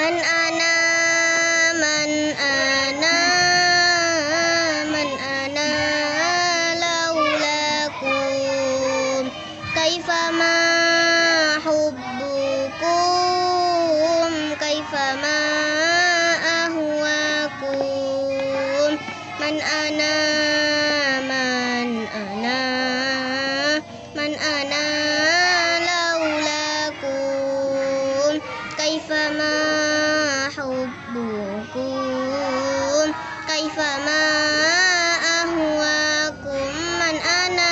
Man ana man ana laulakum kaifa ma hubbukum kaifa ma ahwakum man ana laulakum kaifa ma hubbukum kaifa ma ahwakum man ana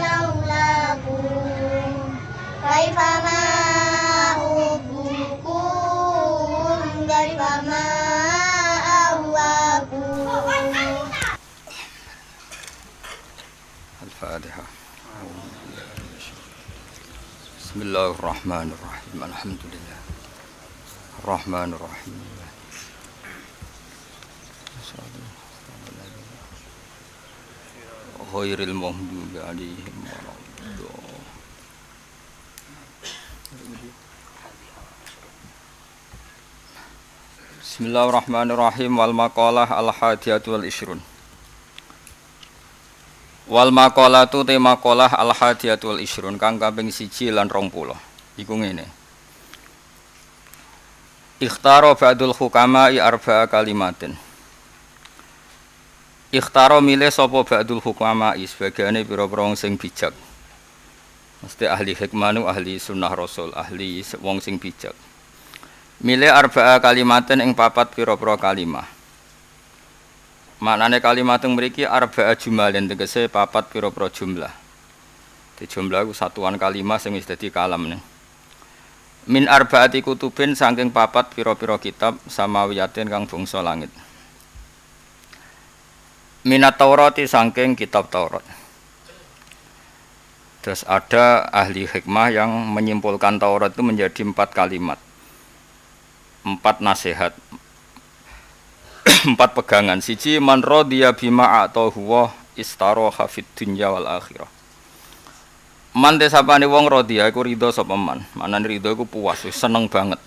laulakum kaifa ma hubbukum kaifa ma ahwakum. Al-Fatihah. Bismillahirrahmanirrahim. Alhamdulillah. Ar-Rahmanirrahim. Ghairil maghdubi 'alaihim waladdallin. Bismillahirrahmanirrahim. Wal maqalah al-hadiyatu wal ishrun. Wal maqalatu te maqalah al-hadiyatu wal ishrun kang kaping 1 lan 20. Iku ngene. Ikhtara ba'dul hukama'i arba'a kalimatin. Ikhtara milih sapa ba'dul hukama'i sebagiane pira-pira wong sing bijak. Mesti ahli hikmah nu ahli sunnah rasul, ahli wong sing bijak. Milih arba'a kalimatin ing papat pira-pira kalimah. Maknane kalimat yang mriki arba'a jumalin tegese papat pira-pira jumlah. Di jumlah iku satuan kalimat sing wis dadi kalam nih. Min arba'ati kutubin saking papat pira-pira kitab samawiyatin kang bangsa langit. Minat Taurati saking kitab Taurat. Terus ada ahli hikmah yang menyimpulkan Taurat itu menjadi 4 kalimat. 4 nasihat. 4 pegangan. Siji man radiya bima atahu wa istaroha fid dunya wal akhirah. Man desapane wong radiya iku ridho sapa man. Manane ridho iku puas, seneng banget.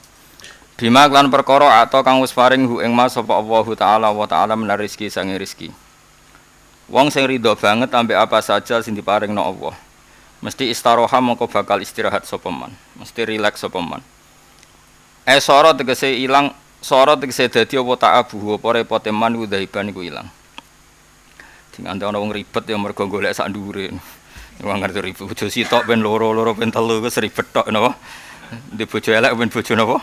Bima lan perkara atau kang wis paring hu ing mas sapa Allah taala wa taala menar rezeki sange rezeki. Wong sing ridho banget ambek apa saja sing diparingno Allah. Mesti istaroha mongko bakal istirahat sapa man. Mesti rileks sapa man. Sora tegese ilang. Sorot tegese dadi apa ta'abuh apa repote man ku daiban iku ilang. Sing ante ana wong ribet ya mergo golek sak ndure. Wong ngerti ribet bojo sitok ben loro ben telu wis ribet tok napa. Di bojo elek ben bojo napa?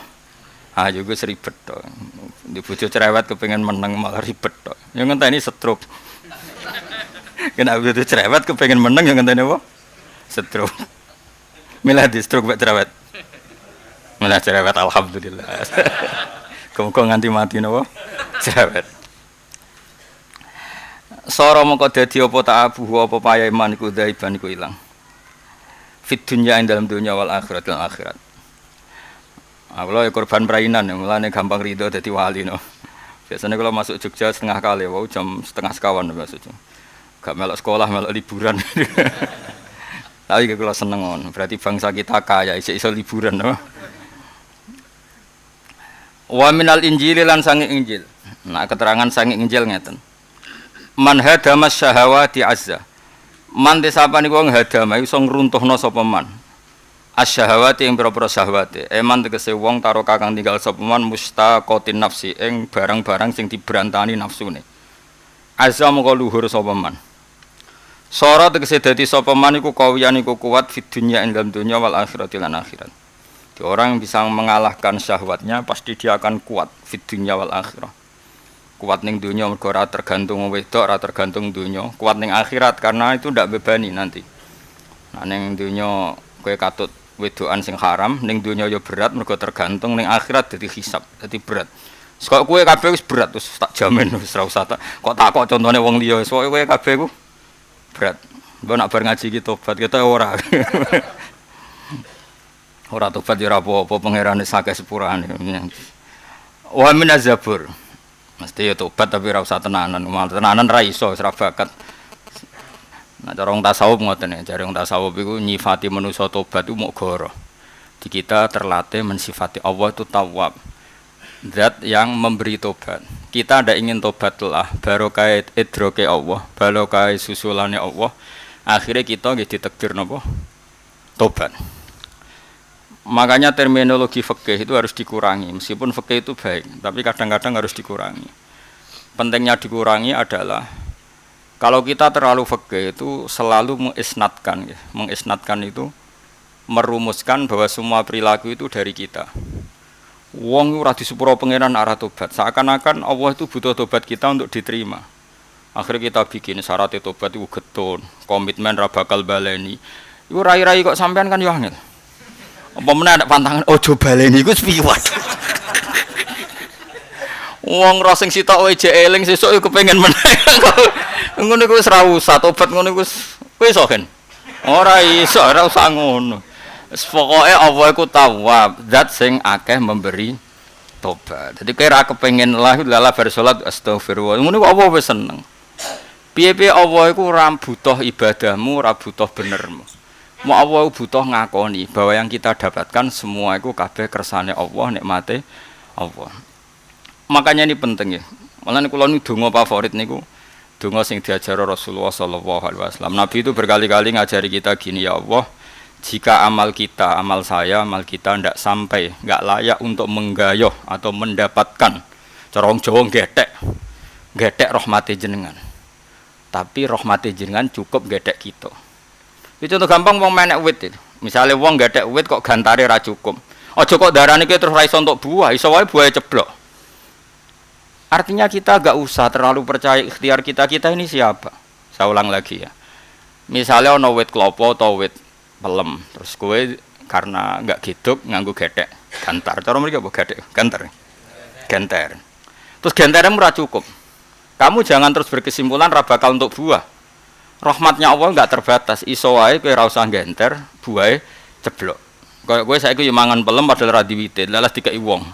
Ah yo wis ribet tok. Di bojo cerewet kepengin meneng malah ribet tok. Ya ngenteni stroke. Kena bojo cerewet kepengin meneng ya ngenteni apa? Stroke. Milah di stroke mek cerewet. Milah cerewet alhamdulillah. Kok nganti mati napa? Cerewet. Sora mongko dadi apa ta'abuh apa payahe man iku daiban iku ilang. Fit dunya ing dalam dunya wal akhirat lan akhirat. Kula ya korban prainan mulane gampang rido dadi wali no. Biasanya kalau masuk Jogja setengah kali wau jam setengah sekawan maksudnya. Gak melok sekolah melok liburan. Tapi kula seneng on. Berarti bangsa kita kaya iso liburan no. Wa minal injili lan sange injil. Nah keterangan sange injil ngeten. Man hadama syahawati azza. Man desapane wong hadama iso ngruntuhna sapa man. Asyahawati ing pira-pira syahwate. Man tegese wong taro kakang tinggal sapa man mustaqatin nafsi ing barang-barang sing dibrantani nafsune. Azza moko luhur sapa man. Sora tegese dadi sapa man iku kawiyan iku kuat fid dunya ing dalam dunya wal akhirati lan akhirat. Orang yang bisa mengalahkan syahwatnya pasti dia akan kuat fit dunya wal akhirah. Kuat ning dunya mergo ora tergantung wedok, ora tergantung dunya. Kuat ning akhirat karena itu ndak bebani nanti. Nah ning dunya kowe katut wedokan sing haram, ning dunya ya berat mergo tergantung, ning akhirat dadi hisab, dadi berat. Kok kowe kabeh wis berat wis tak jamin wis ora usah tak kok contone wong liya wis kowe kabeh ku berat. Mbok nak bar ngaji iki tobat kita ora. Ora tobat ya ora apa-apa pangerane sakeh sepurane. Wa min azabur. Mesti ya tobat tapi ora usah tenanan. Tenanan ra iso, ora bakat. Nah, cara wong tasawuf ngoten ya, jare wong tasawuf iku nyifati manusa tobat iku mok goro. Di kita terlatih mensifati Allah itu tawwab. Zat yang memberi tobat. Kita ndak ingin tobat lah, barokah idroke Allah, barokah susulane Allah. Akhirnya kita nggih ditakdir napa? Tobat. Makanya terminologi fikih itu harus dikurangi. Meskipun fikih itu baik, tapi kadang-kadang harus dikurangi. Pentingnya dikurangi adalah kalau kita terlalu fikih itu selalu mengisnatkan, ya. Mengisnatkan itu merumuskan bahwa semua perilaku itu dari kita. Wong ora disepuro pangeran arah tobat. Seakan-akan Allah itu butuh tobat kita untuk diterima. Akhirnya kita bikin syarat tobat itu getun, komitmen ra bakal baleni. Iku rai-rai kok sampean kan yo angel. Apa meneh ada pantangan ojo baleni iku piwat. Wong ora sing sitok wae jek eling sesuk yo kepengin meneh. Ngono iku wis ra usah tobat ngono iku wis kan. Ora iso, ora usah ngono. Pokoke Allah iku tawwab, zat sing akeh memberi tobat. Dadi kowe ra kepengin lala bar salat astagfirullah. Ngono kok Allah wis seneng. Piye-piye Allah iku ora butuh ibadahmu, ora butuh benermu. Mau Allah butuh ngakoni bahwa yang kita dapatkan semua itu kabeh kersane Allah, nikmate Allah. Makanya ini penting ya. Malah kula niku donga favorit niku donga sing diajari Rasulullah sallallahu alaihi wasallam. Nabi itu berkali-kali ngajari kita gini, ya Allah, jika amal kita, amal saya, amal kita ndak sampai, nggak layak untuk menggayoh atau mendapatkan corong Jawa gedek rahmati jenengan. Tapi rahmati jenengan cukup gedek kita. Itu contoh gampang wong menek wit itu. Misale wong gedek wit kok gantare ra cukup. Aja kok darane ki terus ra iso entuk buah, iso wae buahe ceblok. Artinya kita gak usah terlalu percaya ikhtiar kita ini siapa. Saya ulang lagi ya. Misalnya ana wit klopo atau wit pelem, terus kowe karena enggak giduk nganggo gedek gantar. Cara mriki apa gedek? Gantar. Gantar. Terus gantaremu ora cukup. Kamu jangan terus berkesimpulan ra bakal untuk buah. Rahmatnya Allah enggak terbatas. Iso wae kowe ora usah gantar, buahe ceblok. Kaya kowe saiki yo mangan pelem padahal ra diwite, lalas dikeki wong.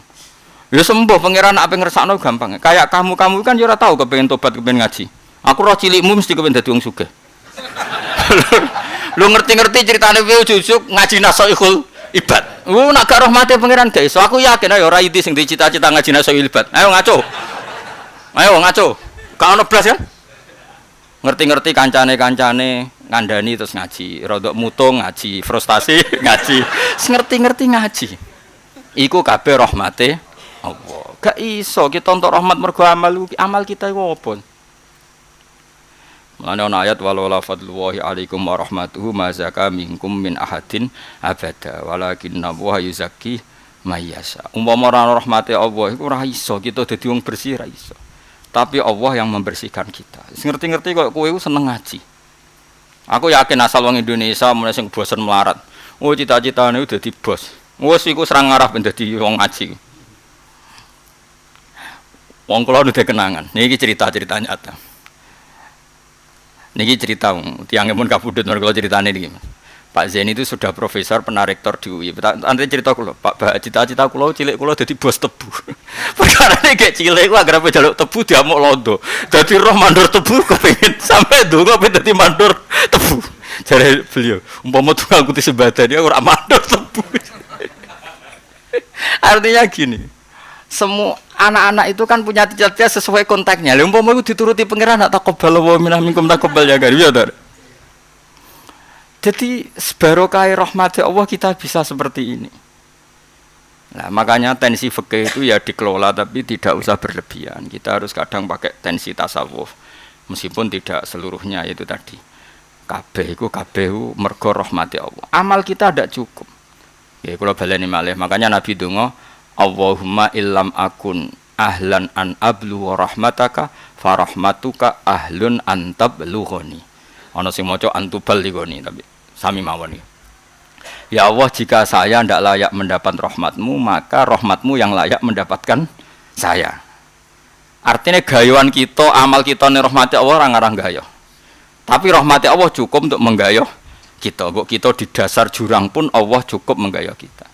Ya sembuh pangeran ape ngersakno gampang. Kayak kamu kan yo ora tau kepengin tobat kepengin ngaji. Aku roh cilikmu mesti kepengin dadi wong sugih. Lu ngerti-ngerti ceritane piye jujuk ngaji Nasaihul Ibad. Nak gak rahmate pangeran gak iso. Aku yakin ayo ora idi sing dicita-cita ngaji Nasaihul Ibad. Ayo ngaco. Gak ono blas kan? Ngerti-ngerti kancane ngandani terus ngaji, rodok mutung ngaji, frustasi ngaji. Ngerti-ngerti ngaji. Iku kabeh rahmate Allah. Gak iso kita untuk rahmat mergo amal kita iku apa? Mulane ana ayat wala fadlullahi alaikum wa rahmatuhu ma zaka minkum min ahadin abada walakinna wa yuzakki may yasha. Umpama ora rahmate Allah iku ora iso kita dadi wong bersih ra iso. Tapi Allah yang membersihkan kita. Ngerti-ngerti kok kowe seneng ngaji. Aku yakin asal wong Indonesia mulai sing bosen melarat. Oh cita-citane dadi bos. Wes iku serang ngarep dadi wong ngaji. Wong kula udah kenangan. Niki cerita-cerita nyata. Niki cerita tiangnya pun kabudut kalau ceritanya ini. Pak Zain itu sudah profesor pernah rektor di UI. Nanti cerita kulo, Pak cita-cita kulo cilik kulo jadi bos tebu. Perkara ini kayak cilik kulo agar jaluk tebu dia mau londo. Jadi roh mandor tebu kepengen sampai dulu kepengen jadi mandor tebu. Jadi beliau umpama tuh aku disebada dia orang mandor tebu. Artinya gini, semua anak-anak itu kan punya cita-cita sesuai konteksnya. Umpama itu dituruti pangeran tak takobal wa minkum takobal ya kan. Jadi sebarokah rahmat Allah kita bisa seperti ini. Nah, makanya tensi fikih itu ya dikelola tapi tidak usah berlebihan. Kita harus kadang pakai tensi tasawuf. Meskipun tidak seluruhnya itu tadi. Kabeh mergo rahmati Allah. Amal kita tidak cukup. Ya kula baleni malih. Makanya Nabi donga, Allahumma illam akun ahlan an ablu wa rahmataka fa rahmatuka ahlun an tablughani. Ana sing maca antuballighani tapi sami mawon iki. Ya Allah, jika saya tidak layak mendapat rahmatmu, maka rahmatmu yang layak mendapatkan saya. Artinya gayuan kita, amal kita ini rahmati Allah orang ngarang gayo. Tapi rahmati Allah cukup untuk menggayoh kita. Kok kita di dasar jurang pun Allah cukup menggayoh kita.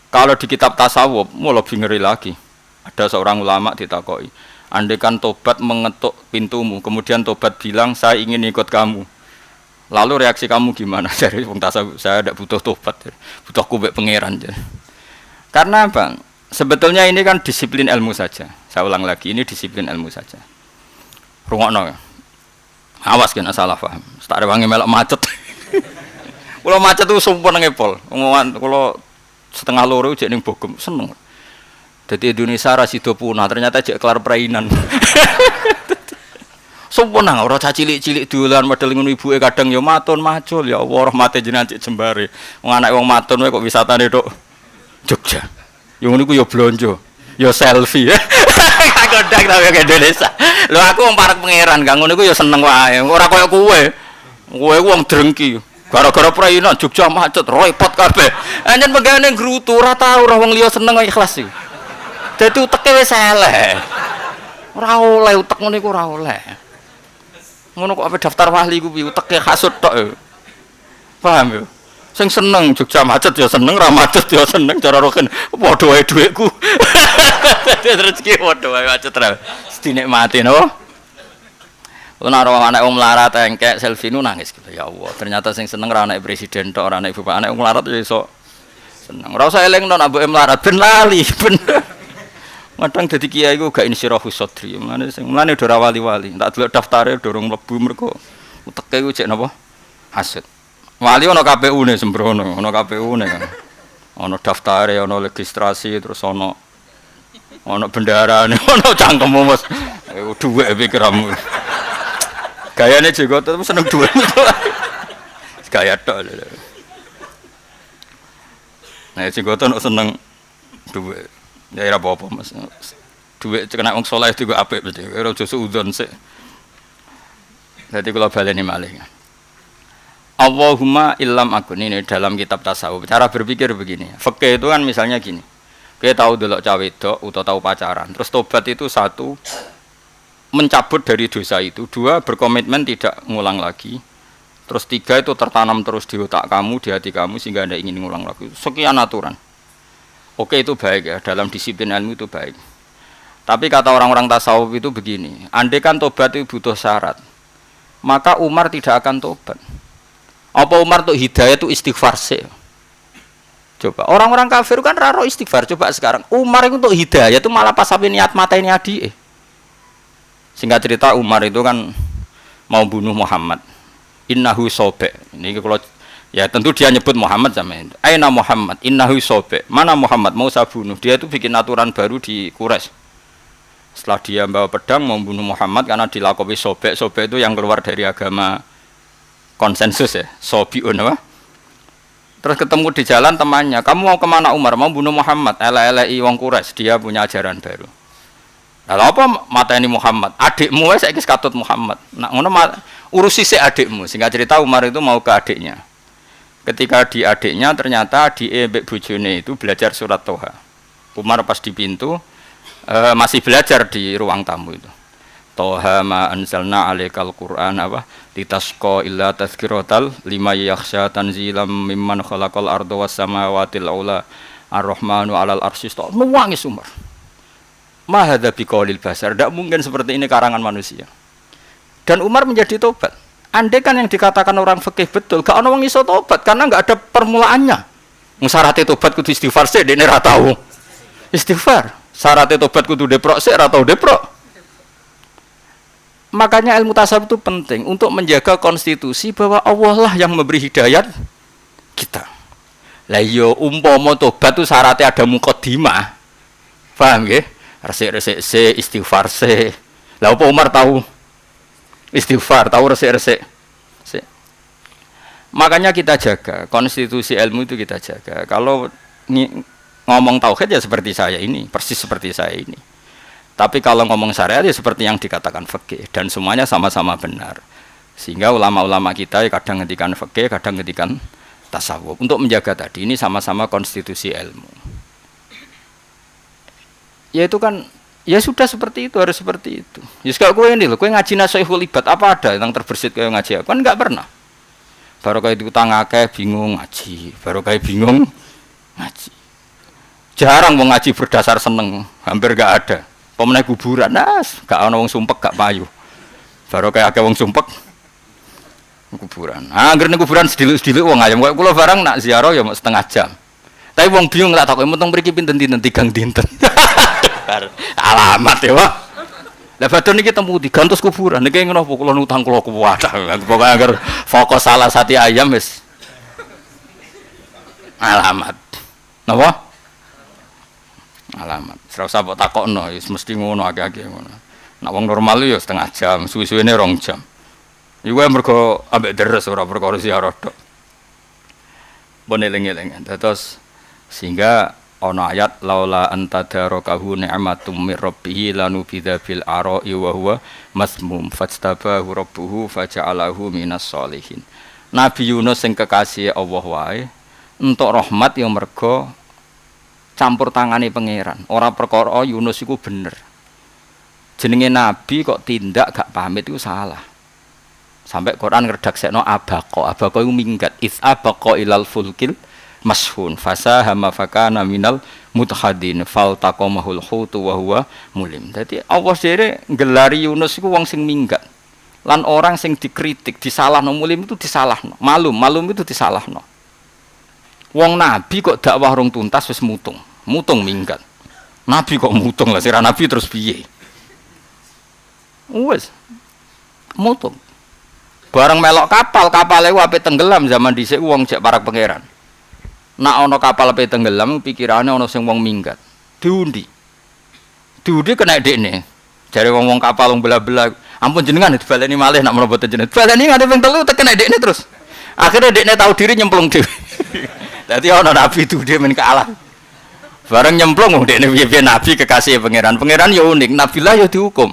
Kalau di kitab tasawuf, mau lebih ngeri lagi. Ada seorang ulama ditakoi, Andaikan tobat mengetuk pintumu, kemudian tobat bilang saya ingin ikut kamu. Lalu reaksi kamu gimana? Jadi wong tasawuf saya tidak butuh tobat, butuh kubek pangeran. Karena apa? Sebetulnya ini kan disiplin ilmu saja. Saya ulang lagi, ini disiplin ilmu saja. Rungokno. Awas kena salah paham. Tak ada wangi melok macet. Kalau macet itu sumpah ngepol. Kalau setengah loro jek ning Bogem seneng. Jadi Indonesia rasido punah, ternyata jek kelar perainan. Sumpah nang ora cilik-cilik dolan model ngono ibuke kadang ya matun macul ya Allah rahmate jenengan cek jembare. Wong anake wong matun wae kok wisatane tok Jogja. Ya ngono iku ya blonjo, ya selfie. Kodang ta ke Indonesia. Lho aku wong parek pangeran, Kang ngono iku ya seneng wae. Ora koyo kowe. Kowe wong drengki. Gara-gara perainan Jogja macet, repot kabeh. Anjen megane ngrutu ora tau ora wong liya seneng kok ikhlas iki. Dadi uteke wis elek. Ora oleh utek ngono iku ora oleh. Ngono kok ape daftar wali ku piye uteke hasud tok. Paham ya? Sing seneng Jogja macet ya seneng, ra macet ya seneng cara roken padha wae dhuwitku. Rezeki padha wae macet ra. Dinikmati no. Ana anak wong melarat engkek selfie nu nangis gitu. Ya Allah, ternyata sing seneng ra anak presiden tok, ora anak bapak, anak wong melarat ya iso seneng. Ora usah elingno nek mbuke melarat ben lali, ben. Kadang dadi kiai ku gak insyirahu sadri. Mulane ora wali-wali. Tak delok daftare dorong mlebu mergo uteke ku cek napa? Hasud. Wali ana KPU-ne sembrono, ana KPU-ne kan. Ana daftare, ana registrasi, terus ana bendarane, ana cangkemmu Mas. Dhuwit pikiranmu. Gayane juga tetep seneng dhuwit. Gaya tok. Nah, juga tok seneng dhuwit. Ya ora apa-apa Mas. Dhuwit kena wong saleh juga apik mesti. Ora aja suudzon sik. Dadi kula baleni malih. Allahumma illam akun ini dalam kitab tasawuf. Cara berpikir begini. Fikih itu kan misalnya gini. Kita tahu delok cah wedok utawa tahu pacaran. Terus tobat itu satu mencabut dari dosa itu. Dua berkomitmen tidak ngulang lagi. Terus tiga itu tertanam terus di otak kamu, di hati kamu sehingga Anda ingin ngulang lagi. Sekian aturan. Oke itu baik ya, dalam disiplin ilmu itu baik. Tapi kata orang-orang tasawuf itu begini, andai kan tobat itu butuh syarat, maka Umar tidak akan tobat. Apa Umar tuh hidayah itu istighfar sih? Coba orang-orang kafir kan raro istighfar. Coba sekarang Umar itu untuk hidayah itu malah pas sampai niat mata ini adik. Singkat cerita Umar itu kan mau bunuh Muhammad. Innahu sobe. Ini kalau ya tentu dia nyebut Muhammad sama itu. Aina Muhammad, innahu sobe. Mana Muhammad mau saya bunuh? Dia itu bikin aturan baru di Quraisy. Setelah dia bawa pedang mau bunuh Muhammad karena dilakoni sobe. Sobe itu yang keluar dari agama konsensus ya. Sobiun apa? Terus ketemu di jalan temannya. Kamu mau kemana Umar? Mau bunuh Muhammad. Ele-elei wong Quraisy. Dia punya ajaran baru. Lalu apa mata ini Muhammad? Adikmu saya kis katut Muhammad. Nak ngono urusi si adikmu. Singkat cerita Umar itu mau ke adiknya. Ketika di adiknya ternyata di mbek bojone itu belajar surat Toha. Umar pas di pintu masih belajar di ruang tamu itu. Toha ma anzalna alaikal Qur'an apa litasqa illa tazkiratal lima yakhsha tanzilam mimman khalaqal arda was samawatil ula ar-rahmanu 'alal arsy istawa. Nangis Umar. Ma hadza biqaulil basar. Tidak mungkin seperti ini karangan manusia. Dan Umar menjadi tobat. Andai kan yang dikatakan orang fikih betul, gak ono wong iso tobat karena enggak ada permulaannya. Syaratnya tobat kudu istighfar sik, dene ra tau. Istighfar. Syaratnya tobat kudu deprok sik, ra tau deprok. Makanya ilmu tasawuf itu penting untuk menjaga konstitusi bahwa Allah lah yang memberi hidayat kita. Lah yo umpama tobat itu syaratnya ada muqaddimah. Paham nggih? Resik-resik se istighfar se. Lah apa Umar tahu istighfar, tahu resik-resik. Makanya kita jaga konstitusi ilmu itu kita jaga. Kalau ngomong tauhid ya seperti saya ini, persis seperti saya ini. Tapi kalau ngomong syariat ya seperti yang dikatakan fikih dan semuanya sama-sama benar. Sehingga ulama-ulama kita ya kadang ngetikan fikih, kadang ngetikan tasawuf untuk menjaga tadi ini sama-sama konstitusi ilmu. Ya itu kan ya sudah seperti itu, harus seperti itu. Ya kalau kowe ini loh, kowe ngaji nasihatul ibad apa ada yang terbersit kayak ngaji? Kan enggak pernah. Baru kayak diutang akeh bingung ngaji, baru kayak bingung ngaji. Jarang mau ngaji berdasar seneng, hampir enggak ada. Pemenang kuburan, gak ana wong sumpek gak payu. Baru kayak akeh wong sumpek kuburan. Angger ning kuburan sediluk-sediluk wong ayam kok kula barang nak ziarah ya mau setengah jam. Tapi wong bingung tak takoki menteng mriki pinten-pinten 3 dinten. Alamat ya, Pak. Lah badhe niki temu digantos kuburan niki ngono kula utang kula kuwat. Pokoke angger fokus salah sati ayam wis alamat. Napa? Alamat. Ora usah mbok takokno, wis mesti ngono akeh-akeh ngono. Nek wong normal ya setengah jam, suwi-suwine 2 jam. Iku mergo ambek deres ora perkara ziarah tok. Bon eling-eling. Terus sehingga ana ayat laula antadarakahu ni'matum mir rabbih lanubidza bil ara'i wa huwa masmum fajtabahu rabbuhu faja'alahu minas sholihin. Nabi Yunus sing kekasih Allah wae entuk rahmat ya mergo campur tangane pangeran. Ora perkara Yunus iku bener. Jenenge nabi kok tindak gak pamit iku salah. Sampai Quran ngredaksekno abaqo. Abaqo iku minggat. Iz abaqo ilal fulkil mashhun fasahama fakana minal mutahadin faltaqamahul hutu wa huwa mulim. Dadi Allah dhewe ngelari Yunus iku wong sing minggat. Lan orang sing dikritik, disalahno mulim itu disalahno. Malum itu disalahno. Wong nabi kok dakwah rong tuntas wis mutung minggat. Nabi kok mutung lah, sira nabi terus piye? Wes mutung. Bareng melok kapale ape tenggelam zaman dhisik wong cek parak pangeran. Nak ana kapal ape tenggelam pikirane ana sing wong minggat. Diundi kena dekne. Jare wong-wong kapal wong bela-bela, ampun jenengan dibaleni malih nak menawa boten jenengan. Baleni ngene ping 3 tekene dekne terus. Akhirnya dekne tahu diri nyemplung dhewe. Dadi ana nabi itu dia men kalah. Bareng nyemplung dekne piye-piye nabi kekasih pangeran. Pangeran ya unik, nabilah ya dihukum.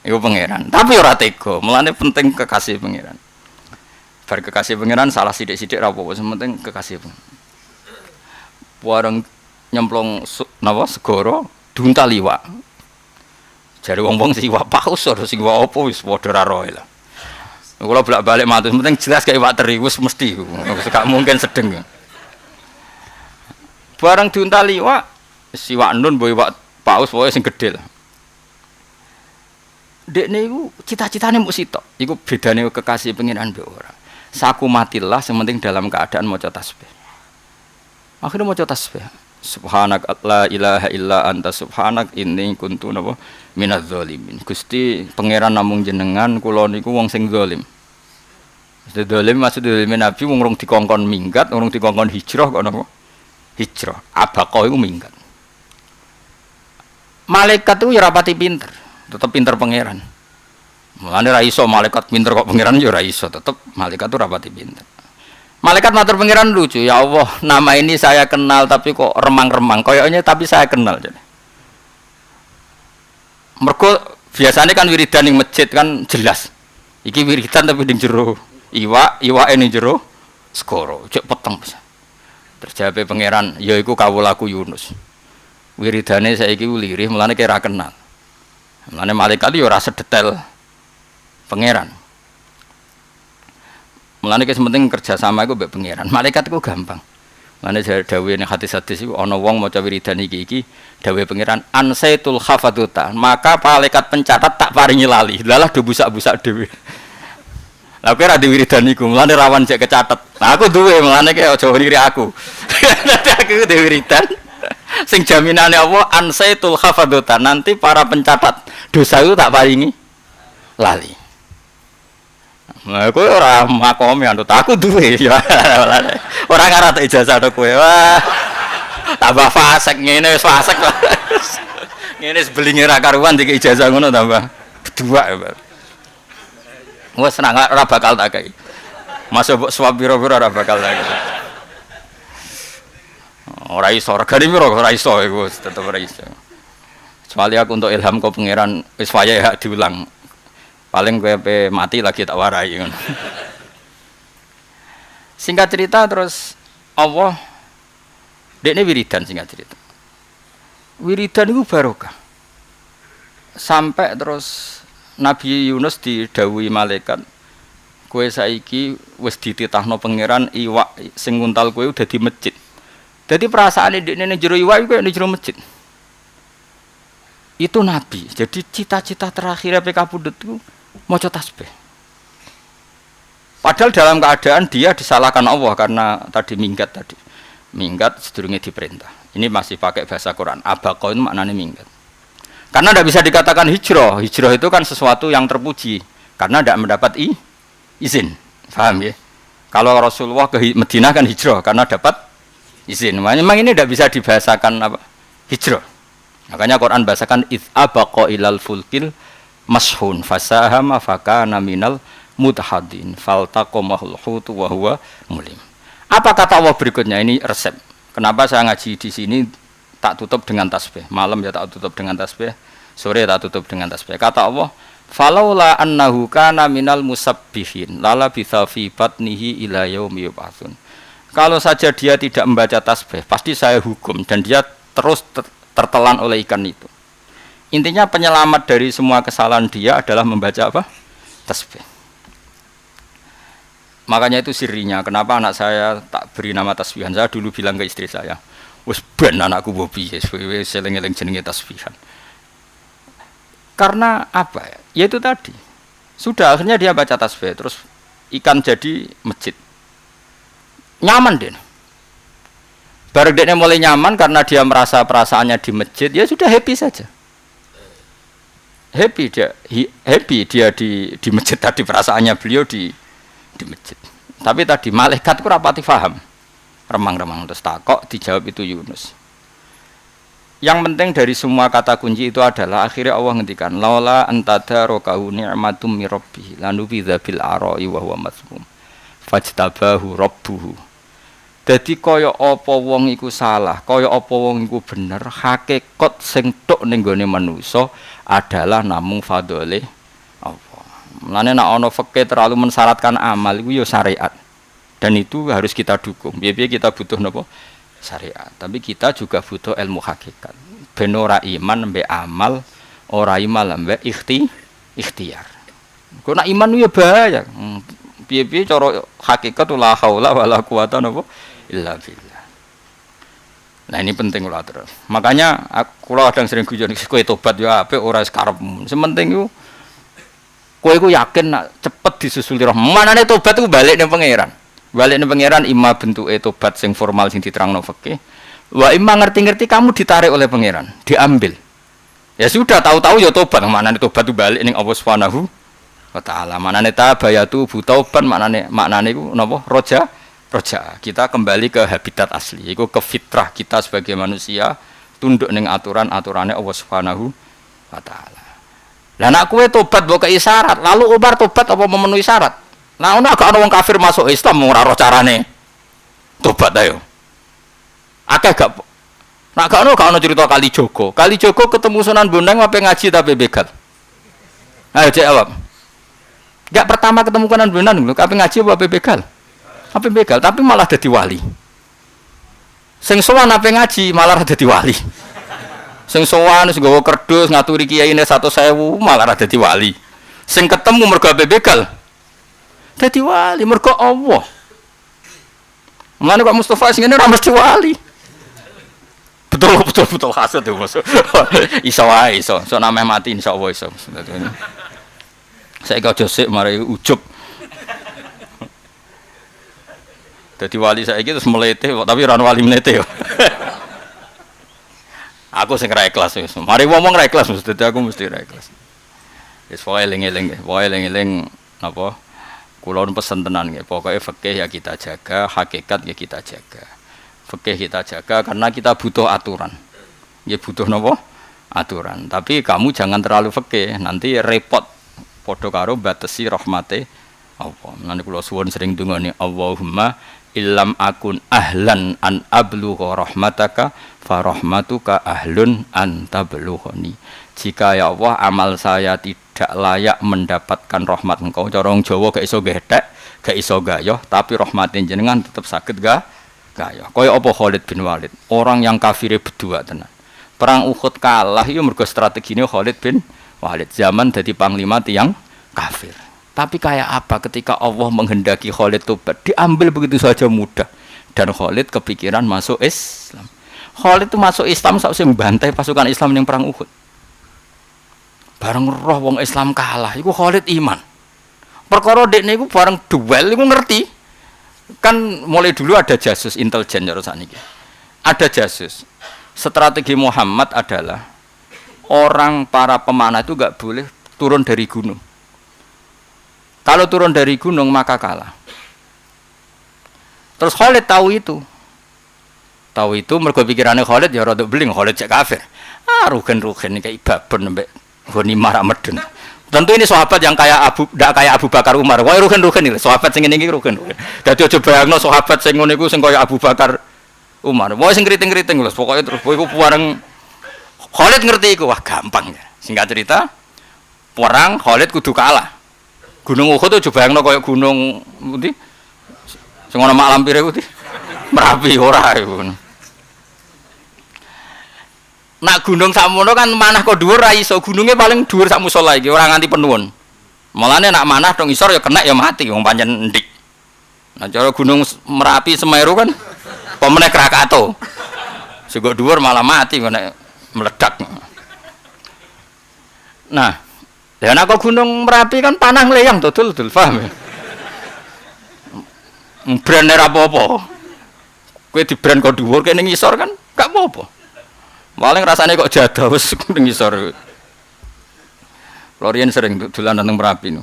Iku pangeran. Tapi ora tega, mulane penting kekasih pangeran. Bar kekasih pangeran salah sithik-sithik ra apa-apa, penting kekasih pangeran. Bareng nyemplung napa segara diuntal iwak. Jare wong-wong sing iwak paus ora sing iwak apa wis padha ra roe lah. Kula bolak-balik matur, penting jelas kayak iwak teri wis mesti. Gak mungkin sedeng. Bareng diuntal iwak, iwak nun mbok iwak paus pokoke sing gedhe lah. Dekne iku cita-citane mung sitok. Iku bedane kekasih pengiran mbek ora. Saku matilah sing penting dalam keadaan maca tasbih. Akhirnya maca tasbih. Subhanak la ilaha illa anta subhanak inni kuntu napa minadz zalimin. Gusti pangeran namung jenengan kula niku wong sing zalim. Zalim maksud zalim Nabi wong rong dikongkon minggat, wong dikongkon hijrah kok napa? Hijrah. Abaqah iku minggat. Malaikat itu ya rapati pinter, tetep pinter pangeran. Mulane ra iso malaikat pinter kok pangeran ya ora iso, tetep malaikat itu rapati pinter. Malaikat matur pangeran lucu, ya Allah, nama ini saya kenal tapi kok remang-remang. Koyoknya tapi saya kenal. Mergo biasanya kan wiridan ning masjid kan jelas. Iki wiridan tapi ning jero iwake ning jero segara, cek peteng bisa. Terjawab pangeran, ya iku kawulaku Yunus. Wiridane saiki lirih, mulane kira kenal. Mulane malaikat yo ora sedetail pangeran. Mulane ki penting kerjasama iku mbek pangeran. Malaikat iku gampang. Mulane dawuhe ning hadis-hadis iku ana wong maca wiridan iki dawuhe pangeran ansaitul khafatuta, maka malaikat pencatat tak paringi lali. Lalah do busak-busak dhewe. Lah kowe ra di wiridan iku, mulane rawan cek kecatet. Nah aku duwe, mulane ki aja ngiri aku. Dadi aku di wiridan. Sing jaminane apa ansaitul khafatuta, nanti para pencatat dosa itu tak paringi lali. Nah, kowe ora makome anut aku duwe ya. Ora ngarep ijazah tok kowe. Wah. Tambah fasik ngene wis fasik. Ngene sebelinge ra karuan dikek ijazah ngono tambah berdua ya. Wes ora bakal tak kei. Masuk swab pira-pira ora bakal tak kei. Ora iso, regane piro ora iso iku tetep ora iso. Kecuali aku untuk ilham kok pangeran wis wayahe hak diulang. Paling gue mati lagi tak warai kan. Singkat cerita terus Allah dekne wiridan singkat cerita. Wiridan itu barokah. Sampai terus Nabi Yunus didhawuhi malaikat, kowe saiki wis dititahno pangeran iwak sing nguntal kowe udah di masjid. Dadi perasaane dekne ning jero iwak kowe ning jero masjid. itu nabi. Jadi cita-cita terakhir PK Pundut itu maca tasbih. Padahal dalam keadaan dia disalahkan Allah karena tadi minggat tadi. Minggat sedurunge diperintah. Ini masih pakai bahasa Quran. Abaqa itu maknanya minggat. Karena tidak bisa dikatakan hijrah. Hijrah itu kan sesuatu yang terpuji karena tidak mendapat izin. Paham ya? Kalau Rasulullah ke Madinah kan hijrah karena dapat izin. Memang ini tidak bisa dibahasakan apa? Hijrah. Makanya Quran bahasakan id abaqa ilal fulkil mashhun fasahama fakana minal mutahadin faltaqamahul hutu wa huwa mulim. Apa kata Allah berikutnya? Ini resep. Kenapa saya ngaji di sini tak tutup dengan tasbih? Malam ya tak tutup dengan tasbih, sore tak tutup dengan tasbih. Kata Allah, "Falaula annahu kana minal musabbihin lala bitha fi batnihi ila yaumi yub'atsun." Kalau saja dia tidak membaca tasbih, pasti saya hukum dan dia terus tertelan oleh ikan itu. Intinya penyelamat dari semua kesalahan dia adalah membaca apa? Tasbih. Makanya itu sirinya, kenapa anak saya tak beri nama tasbihan. Saya dulu bilang ke istri saya, wes ben anakku bobi, seling-eling jenenge tasbihan. Karena apa ya? Ya itu tadi. Sudah akhirnya dia baca tasbih, terus ikan jadi masjid. Nyaman deh. Baru dia mulai nyaman karena dia merasa perasaannya di masjid, ya sudah happy saja. Happy dia di masjid tadi, perasaannya beliau di masjid. Tapi tadi malaikat ku rapati faham. Remang-remang terus takok dijawab itu Yunus. Yang penting dari semua kata kunci itu adalah akhirnya Allah ngendikan laula antada rokahu ni'matum mir rabbih lanubidza bil ara'i wa huwa mazmum fajtabahu rabbuhu. Dadi kaya apa wong iku salah, kaya apa wong iku bener, hakikat sing tok ning gone manusa adalah namung fadhole Allah. Mulane nek ana fikih terlalu mensyaratkan amal iku ya syariat. Dan itu harus kita dukung. Biar kita butuh napa? Syariat. Tapi kita juga butuh ilmu hakikat. Ben ora iman mbek amal, ora iman mbek ikhtiar. Kok nak iman ya bahaya. Piye-piye cara hakikat la haula wala quwata napa illa billah. Nah ini penting kula terus. Makanya kula kadang sering guyon kowe tobat ya apik ora sekarepmu. Sementing iku kowe iku yakin nak cepet disusuli rahmat. Manane tobat iku balik ning pangeran. Balik ning pangeran imma bentuke tobat sing formal sing diterangno fikih. Wa imma ngerti-ngerti kamu ditarik oleh pangeran, diambil. Ya sudah tahu-tahu ya tobat. Manane tobat itu balik ning Allah Subhanahu wa taala. Manane tabayatu bu tauban maknane iku napa? Roja. Kita kembali ke habitat asli, iku ke fitrah kita sebagai manusia, tunduk ning aturan-aturane Allah Subhanahu wa taala. Lah nek kowe tobat mbok kei syarat, lalu obar tobat apa memenuhi syarat? Nah, ana gak ana wong kafir masuk Islam ora ro carane. Tobat ayo. Akeh gak. Nak gak ono cerita Kalijogo. Kalijogo ketemu Sunan Bonang apa ngaji tapi begal. Ayo jawab. Gak pertama ketemu Sunan Bonang lho, apa ngaji apa begal? Apa begal tapi malah dadi wali. Sing sowan apa ngaji malah dadi wali. Sing sowan wis nggawa kerdus ngaturi kiyaine 100.000 malah dadi wali. Sing ketemu mergo apa begal? Dadi wali mergo Allah. Mulane kok Mustafa sing ngene ora mesti wali. Betul hasud itu Mas. Iso wae iso. So nameh mati insyaallah iso. Saiki aja sik mari ujub. Dadi wali saiki terus melete tapi ora wali melete yo. Aku sing ra ikhlas wis. Mari ngomong ra ikhlas mesti aku mesti ra ikhlas. Wis wae eling-eling napa? Kula pesen tenan nggih, pokoke fikih ya kita jaga, hakikat ya kita jaga. Fikih kita jaga karena kita butuh aturan. Ya butuh napa? Aturan. Tapi kamu jangan terlalu fikih, nanti repot. Padha karo batesi rahmate Allah. Nanti kula suwun sering ndongane Allahumma illam akun ahlan an ablugha rahmataka fa rahmatuka ahlun an tablughani. Jika ya Allah amal saya tidak layak mendapatkan rahmat engkau, cara wong Jawa gak iso gethek, gak iso gayoh, tapi rahmatin jenengan tetap saged gayoh. Kaya apa Khalid bin Walid, orang yang kafire berdua tenan. Perang Uhud kalah itu mergo strategine Khalid bin Walid zaman dadi panglima tiyang kafir. Tapi kayak apa ketika Allah menghendaki Khalid tobat, diambil begitu saja mudah dan Khalid kepikiran masuk Islam. Khalid itu masuk Islam sausé membantai pasukan Islam yang perang Uhud. Bareng roh wong Islam kalah, iku Khalid iman. Perkara dekne iku bareng duel iku ngerti. Kan mulai dulu ada jasus intelijen ya sakniki. Ada jasus. Strategi Muhammad adalah orang para pemanah itu enggak boleh turun dari gunung. Kalau turun dari gunung maka kalah. Terus Khalid tahu itu. Tahu itu mergo pikirannya Khalid ya rada beling Khalid cek kafir. Rugen-rugen kayak babon mbek ghanimah ra medun. Tentu ini sahabat yang kayak Abu Bakar Umar. Wah rugen-rugen iki sahabat sing ngene iki rugen-rugen. Dadi aja bayangno sahabat sing ngono iku sing kaya Abu Bakar Umar. Wah sing kriting-kriting lho pokoke terus iku bareng Khalid ngerti iku wah gampang ya. Singkat cerita perang Khalid kudu kalah. Gunung Uhud aja bayangno kaya gunung pundi? Sing ana mak lampire kuwi. Merapi ora iku. Nak gunung sakmono kan manah kok dhuwur ra iso, gununge paling dhuwur sak musala iki ora nganti penuhun. Malane nak manah dong isor ya kena ya mati wong pancen ndik. Nah cara gunung Merapi Semeru kan pemene Krakatau. Sing kok dhuwur malah mati nek meledak. Nah, ya nek gunung Merapi kan panah ngleyang dodol paham ya. Brand ora apa-apa. Kowe di brand kok dhuwur kene ngisor kan gak apa-apa. Paling rasane kok jadah wis ning ngisor. Lorien sering dolanan nang Merapi no.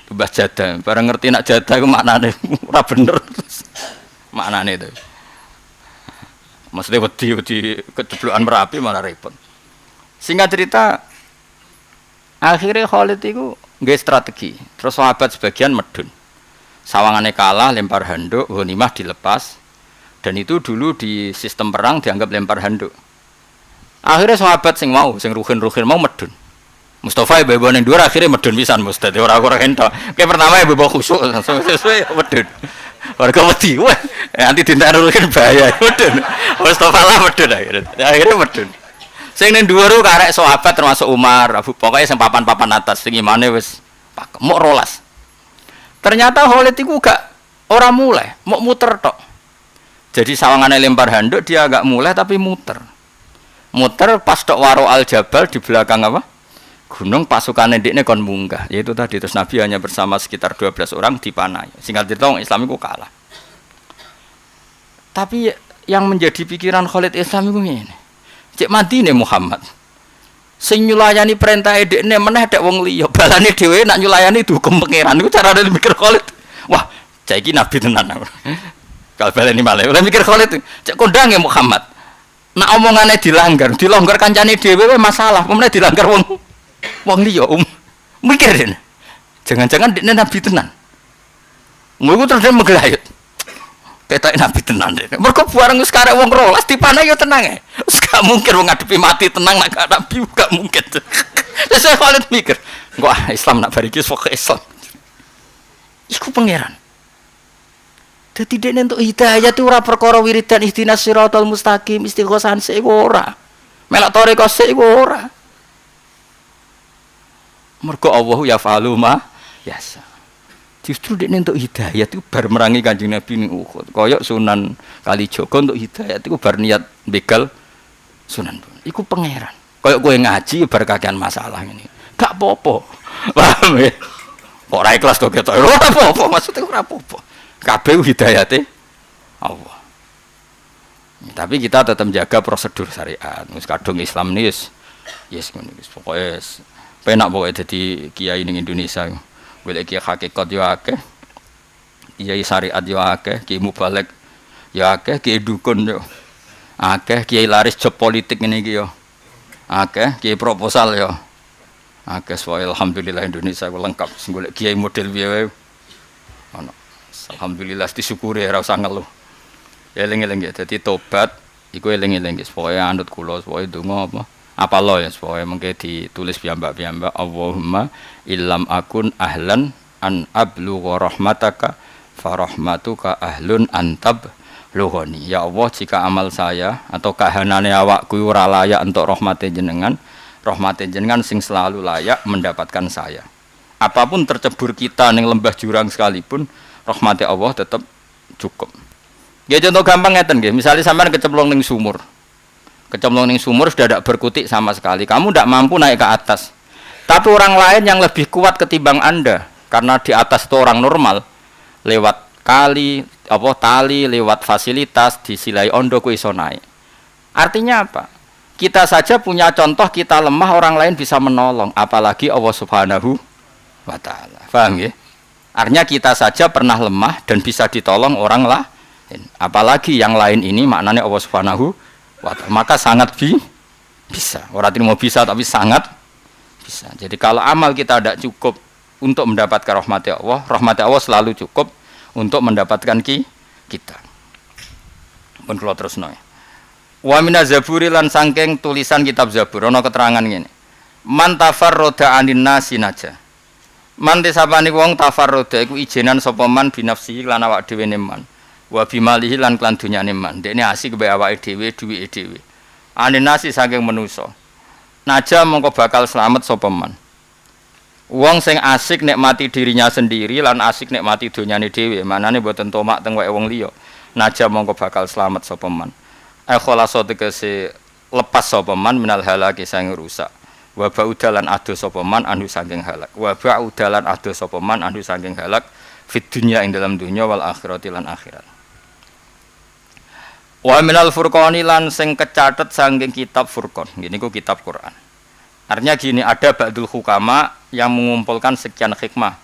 Tubas jadah, bareng ngerti nak jadah iku maknane ora bener. Maknane itu. Maksudnya wedi keceblokan Merapi malah repot. Singkat cerita akhirnya Khalid iku nggawe strategi. Terus sahabat sebagian medun. Sawangane kalah lempar handuk, ghanimah dilepas. Dan itu dulu di sistem perang dianggap lempar handuk. Akhirnya sahabat sing ruhin-ruhin mau medun. Mustafa ibu yang dua akhirnya medun pisan Mustafa. Orang-orang ento. Kayak pertama ibu khusuk sesuai medun. Warga wedi, wah nanti dinten ruhin bahaya medun. Mustafa lah medun akhirnya medun. Sing ning dhuwur karek sahabat termasuk Umar, pokoknya sing papan-papan atas sing imane wis mok rolas. Ternyata Khalid iku gak ora mulai, mau muter tok. Jadi sawangane lempar handuk dia agak mulai tapi muter. Muter pas tok Waro Al Jabal di belakang apa? Gunung pasukan ndekne kon munggah. Yaitu tadi terus Nabi hanya bersama sekitar 12 orang dipanah. Singkat cerita Islam itu kalah. Tapi yang menjadi pikiran Khalid Islam itu ngene. Cek Madinah Muhammad. Sing nyulayani perintah ndekne meneh dek wong liya. Balane dhewe nak nyulayani dihukum pangeran. Iku carane mikir Khalid. Wah, cek iki nabi tenan. Kalau baleni malah ora mikir Khalid. Cek kondang ya Muhammad. Nak omongane dilanggar kancane dhewe masalah. Pemene dilanggar wong liya mikir dene. Jangan-jangan dekne nabi tenan. Ngono terus meglayut. Ketoke nabi tenan dene. Mergo bareng wis karek wong rolas dipanah ya tenang e. Wis gak mungkin wong ngadepi mati tenang nek gak nabi gak mungkin. Terus Khalid mikir, kok Islam nak bar iki sok Islam. Iku pangeran. Dadi dekne entuk hidayah itu ora perkara wiridan ihdinas siratal mustaqim istighosan sik ora. Melak toreko sik ora. Mergo Allah ya fa'alu ma yasa. Justru dekne entuk hidayah itu bar merangi Kanjeng Nabi ning Uhud. Kaya Sunan Kalijaga entuk hidayah itu bar niat begal Sunan. Iku pangeran. Kaya kowe ngaji bar kakean masalah ngene. Gak apa-apa. Paham ya? Kok ora ikhlas to ketok. Ora apa-apa, maksudnya ora apa-apa. Kabeh hidayate Allah. Tapi kita tetap jaga prosedur syariat. Wis kadung Islam ni yes ngono wis pokoke penak pokoke dadi kiai ning Indonesia. Golek kiai hakikat yo akeh. Kiai syariat yo akeh, kiai mubalek yo akeh, kiai dukun yo akeh, kiai laris job politik ngene iki yo akeh, kiai proposal yo akeh. Alhamdulillah Indonesia lengkap. Sing golek kiai model piye wae ono. Alhamdulillah disyukuri ora usah ngeluh. Eling-eling ya dadi tobat iku eling-eling guys. Pokoke anut kula pokoke donga apa? Apa lo ya pokoke mengke ditulis piyambak-piyambak Allahumma illam akun ahlan an ablugha rahmataka fa rahmatuka ahlun antab lughani. Ya Allah jika amal saya atau kahanane awakku ora layak untuk rahmate jenengan sing selalu layak mendapatkan saya. Apapun tercebur kita ning lembah jurang sekalipun rahmati Allah tetap cukup. Ya contoh gampang ngeten nggih, misalnya sampean kecemplung ning sumur. Kecemplung ning sumur sudah tidak berkutik sama sekali. Kamu tidak mampu naik ke atas. Tapi orang lain yang lebih kuat ketimbang Anda karena di atas itu orang normal lewat kali apa tali lewat fasilitas disilai ondo ku iso naik. Artinya apa? Kita saja punya contoh kita lemah orang lain bisa menolong, apalagi Allah Subhanahu wa taala. Paham ya? Artinya kita saja pernah lemah dan bisa ditolong orang lain. Apalagi yang lain ini maknanya Allah Subhanahu wa taala. Maka sangat bisa. Orang ini mau bisa tapi sangat bisa. Jadi kalau amal kita tidak cukup untuk mendapatkan rahmat Allah selalu cukup untuk mendapatkan kita. Pun kalau terus noy. Wa minaz zaburi lan sangking tulisan kitab Zabur ana keterangan ngene. Man tafarroda anin nasi naja. Man desapane wong tafarroda iku ijenan sapa man binafsihi lan awak dhewe man. Wa bimalihi lan klan dunyane man. Dekne asik mbek awake dhewe duwike dhewe. Anin nasi saking manusa. Naja mongko bakal selamat sapa man. Wong sing asik nikmati dirinya sendiri lan asik nikmati donyane dhewe, manane mboten tomak teng wae wong liya. Naja mongko bakal selamat sapa man. Ai khalasa tegese lepas sapa man minal halaki sang rusak. Wa ba'udalan ado sapa man anu saking halak. Wa ba'udalan ado sapa man anu saking halak fit dunya ing dalam dunya wal akhirati lan akhirat. Wa minal furqani lan sing kecatet saking kitab Furqan. Ngene iku kitab Quran. Artinya gini, ada ba'dul hukama yang mengumpulkan sekian hikmah.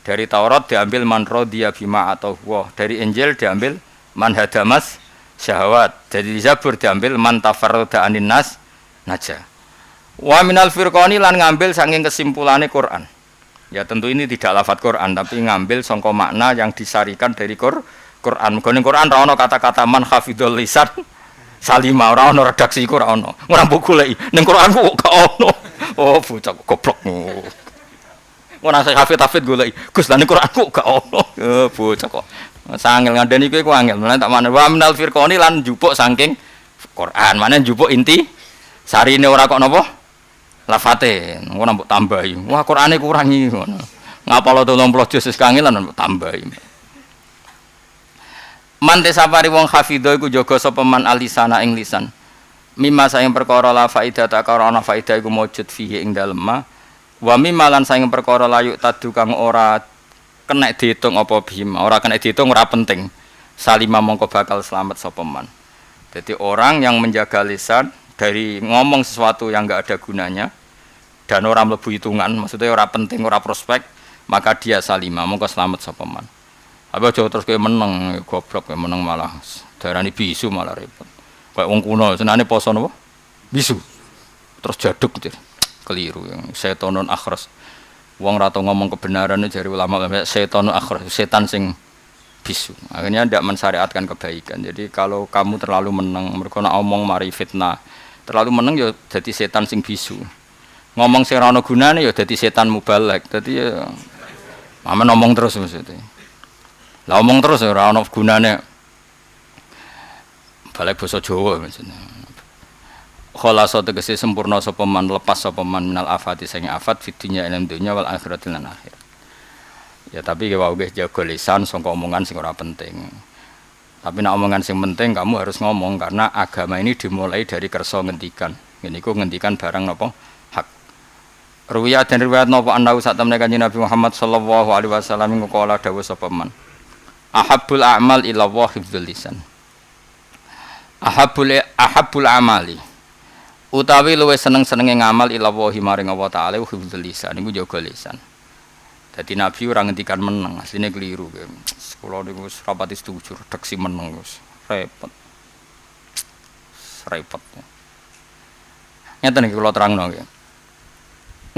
Dari Taurat diambil man radiya bima atau wah. Dari Injil diambil man hadamas syahwat. Dari Zabur diambil man tafarroda anin nas naja. Wa minal firqani lan ngambil saking kesimpulannya Quran. Ya tentu ini tidak lafadz Quran, tapi ngambil sangka makna yang disarikan dari Quran. Mengko Quran ra ono kata-kata man hafidhul lisan salima, ora ono redaksi iku ora ono. Ora mbok goleki. Ning Quran kok gak ono. Oh, bocah goblok. Ora saya hafid goleki. Gus lan Quran kok gak ono. Bocah kok. Sangel ngandani kowe ku angel. Lan tak maneh wa minal firqani lan njupuk saking Quran. Maneh njupuk inti sarine ora kok napa? Lafate. Ora mbok tambahi. Wah, Qurane kurangi ngono. Ngapalo 30 juz kangelan mbok tambahi. Man tesapari wong hafidho iku jaga sapa man alisana ing lisan. Mimma sayang perkara la faidah ta karo ana faidah iku maujud fihi ing dalem ma. Wa mimma lan sayang perkara layuk tadu kang ora kena diitung apa bima, ora kena diitung ora penting. Salima mongko bakal selamat sapa man. Jadi orang yang menjaga lisan dari ngomong sesuatu yang enggak ada gunanya dan ora mlebu hitungan, maksudnya ora penting, ora prospek, maka dia salima mongko selamat sapa man. Apa aja terus kowe meneng goblok kowe meneng malah darani bisu malah repot. Kayak wong kuno, senane poso napa? Bisu. Terus jaduk gitu. Keliru yang setonun akhras. Wong ra tau ngomong kebenaran jare ulama setonun akhras, setan sing bisu. Akhirnya tidak mensyariatkan kebaikan. Jadi kalau kamu terlalu meneng, mergo nek omong mari fitnah. Terlalu meneng ya dadi setan sing bisu. Ngomong sing ora ana gunane ya dadi setan mubalek. Dadi ya aman ngomong terus maksudnya. Lah omong terus ya ora ana gunane. Balik basa Jawa maksudnya. Khalasa tegese sempurna sapa man lepas sapa man minal afati sing afat fid dunya ing dunya wal akhirat lan akhir. Ya tapi wae nggih jaga lisan sangka omongan sing ora penting. Tapi nek omongan sing penting kamu harus ngomong karena agama ini dimulai dari kersa ngendikan. Ngene iku ngendikan barang napa hak. Ruwiyah dan riwayat napa ana sak temene Kanjeng Nabi Muhammad sallallahu alaihi wasallam ngkola dawuh sapa man. Ahabbul a'mal ila Allah hifdzul lisan. Ahabbul amali utawi luwih seneng-senenge ngamal ila wahi maring Allah taala hifdzul lisan niku jaga lisan. Dadi Nabi ora ngendikan meneng, asline keliru. Kula niku wis rapati setuju redaksi meneng wis repot. Repot. Ngeten iki kula terangno nggih.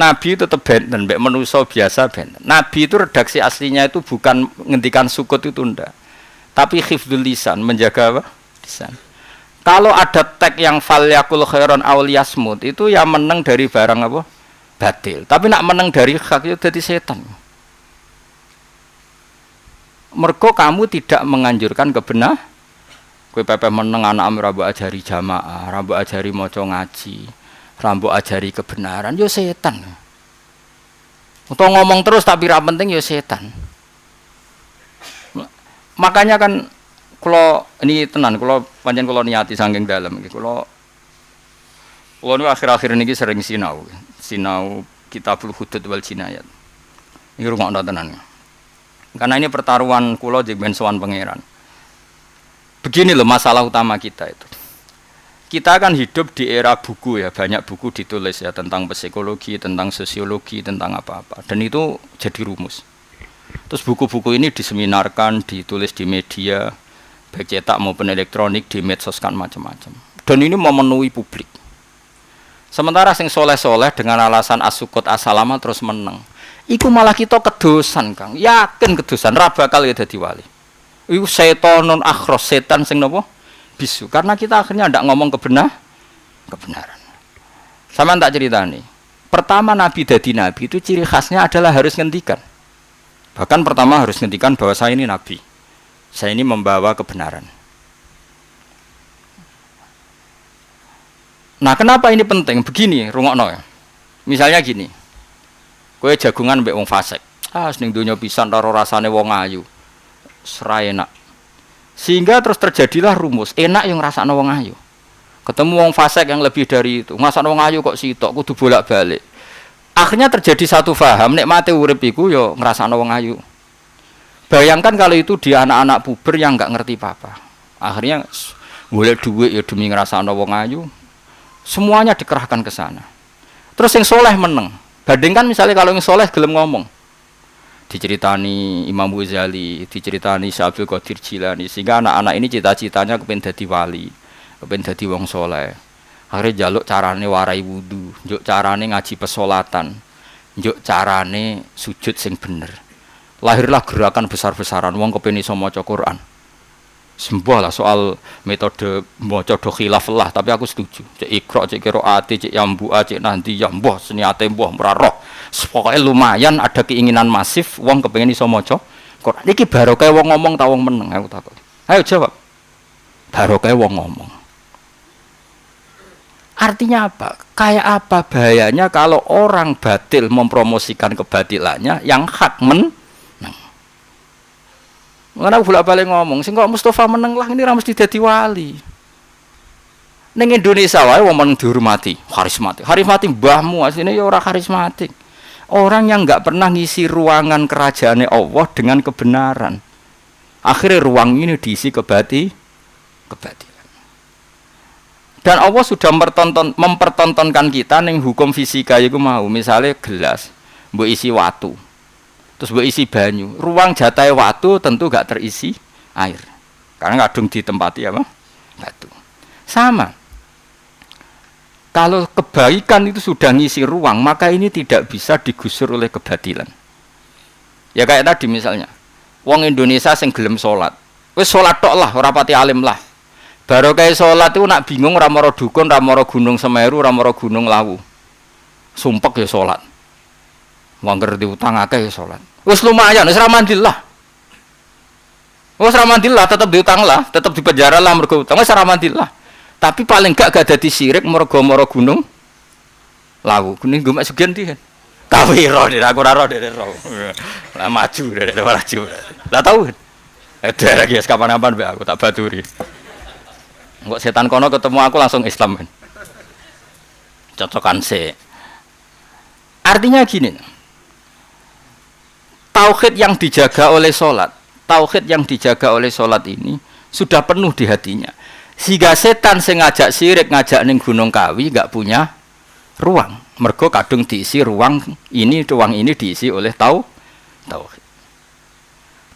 Nabi itu tetap benten, mbek manusa biasa benten. Nabi itu redaksi aslinya itu bukan ngendikan sukut itu ndak. Tapi hifdzul lisan, menjaga apa? Lisan. Kalau ada tag yang falyakul khairon aw liyasmut itu ya menang dari barang apa? Batil. Tapi nak menang dari hak itu jadi setan. Mergo kamu tidak menganjurkan kebenaran. Kowe pepe meneng anak mbok ajari jamaah, mbok ajari maca ngaji, mbok ajari kebenaran yo setan. Untuk ngomong terus tapi ra penting yo setan. Makanya kan kalau ini tenan, kalau pancen kalau niati saking dalam, kalau nu akhir-akhir ini sering sinau Kitabul Hudud wal Jinayat. Iki rungokno tenan. Karena ini pertaruhan kula jeung ben sowan pangeran. Begini loh masalah utama kita itu. Kita kan hidup di era buku ya, banyak buku ditulis ya tentang psikologi, tentang sosiologi, tentang apa-apa. Dan itu jadi rumus. Terus buku-buku ini diseminarkan, ditulis di media, baik cetak maupun elektronik, di medsos kan macam-macam. Dan ini memenuhi publik. Sementara sing soleh-soleh dengan alasan asukut asalama terus menang. Iku malah kita kedosan, Kang. Yakin kedosan, ra bakal ya dadi wali. Iku setanun akhros, setan sing napa? Bisu. Karena kita akhirnya ndak ngomong kebenaran. Sama tak ceritani. Pertama Nabi dadi nabi itu ciri khasnya adalah harus ngendikan. Bahkan pertama harus ngendikan bahwa saya ini nabi. Saya ini membawa kebenaran. Nah, kenapa ini penting? Begini, rungokno ya. Misalnya gini. Kowe jagungan mbek wong fasik. Ning donya pisan karo rasane wong ayu. Sera enak. Sehingga terus terjadilah rumus, enak yang ngrasakno wong ayu. Ketemu wong fasik yang lebih dari itu. Ngrasakno wong ayu kok sitok kudu bolak-balik. Akhirnya terjadi satu faham, nikmate urip iku ya ngrasakno wong ayu. Bayangkan kalau itu di anak-anak puber yang enggak ngerti apa-apa. Akhirnya golek duit ya demi ngrasakno wong ayu. Semuanya dikerahkan ke sana. Terus yang soleh menang. Bandingkan misalnya kalau yang soleh gelem ngomong. Diceritani Imam Ghazali, diceritani Syekh Abdul Qadir Jilani, sehingga anak-anak ini cita-citanya kepen dadi wali, kepen dadi wong soleh. Akhirnya jaluk carane warai wudu, njuk carane ngaji pesolatan, njuk carane sujud sing bener. Lahirlah gerakan besar-besaran wong kepen iso maca Quran. Sembah lah soal metode maca do khilaf lah, tapi aku setuju. Cek Iqra, cek qiraat, cek yambu, cek nanti yambah seniate mbah ora roh. Pokoke lumayan ada keinginan masif wong kepengin iso maca Quran. Iki barokah wong ngomong ta wong meneng aku takut. Ayo jawab. Barokah wong ngomong. Artinya apa? Kayak apa bahayanya kalau orang batil mempromosikan kebatilannya yang hak menang. Mengenai bolak-balik ngomong, sing kok Mustafa meneng lah ini ra mesti dadi wali. Ning Indonesia wae wong meneng dihormati, karismatik. Karismatik mbahmu asline ya ora karismatik. Orang yang enggak pernah ngisi ruangan kerajaane Allah dengan kebenaran. Akhirnya ruang ini diisi kebatilan. Dan Allah sudah mempertontonkan kita ning hukum fisika iku mau, misalnya gelas mbok isi watu. Terus mbok isi banyu. Ruang jatahe watu tentu gak terisi air. Karena kadung ditempati apa? Batu. Sama. Kalau kebaikan itu sudah ngisi ruang, maka ini tidak bisa digusur oleh kebatilan. Ya kayak tadi misalnya, wong Indonesia sing gelem salat. Wis salat tok lah, ora pati alim lah. Barokah salat itu nak bingung ora mara dukun, ora mara Gunung Semeru, ora mara Gunung Lawu. Sumpek ya salat. Wong ngerti utang akeh ya salat. Wis lumayan, wis ra mandil lah. Wis ra mandil lah, tetep diutang lah, tetep di penjara lah mergo utang, wis ra mandil lah. Tapi paling gak dadi sirik mergo-mara gunung Lawu. Kuning gue mek sugen ndi. Kawiro nek aku ora ro dhewe ro. Lah maju dhewe maju. Lah tau. Ada lagi kapan-kapan mbek aku tak baturi. Engko setan kono ketemu aku langsung Islam kan. Cocokan sih. Artinya gini. Tauhid yang dijaga oleh salat, tauhid yang dijaga oleh salat ini sudah penuh di hatinya. Sehingga setan sing ngajak sirik, ngajak ning Gunung Kawi enggak punya ruang. Mergo kadung diisi ruang ini diisi oleh tauhid.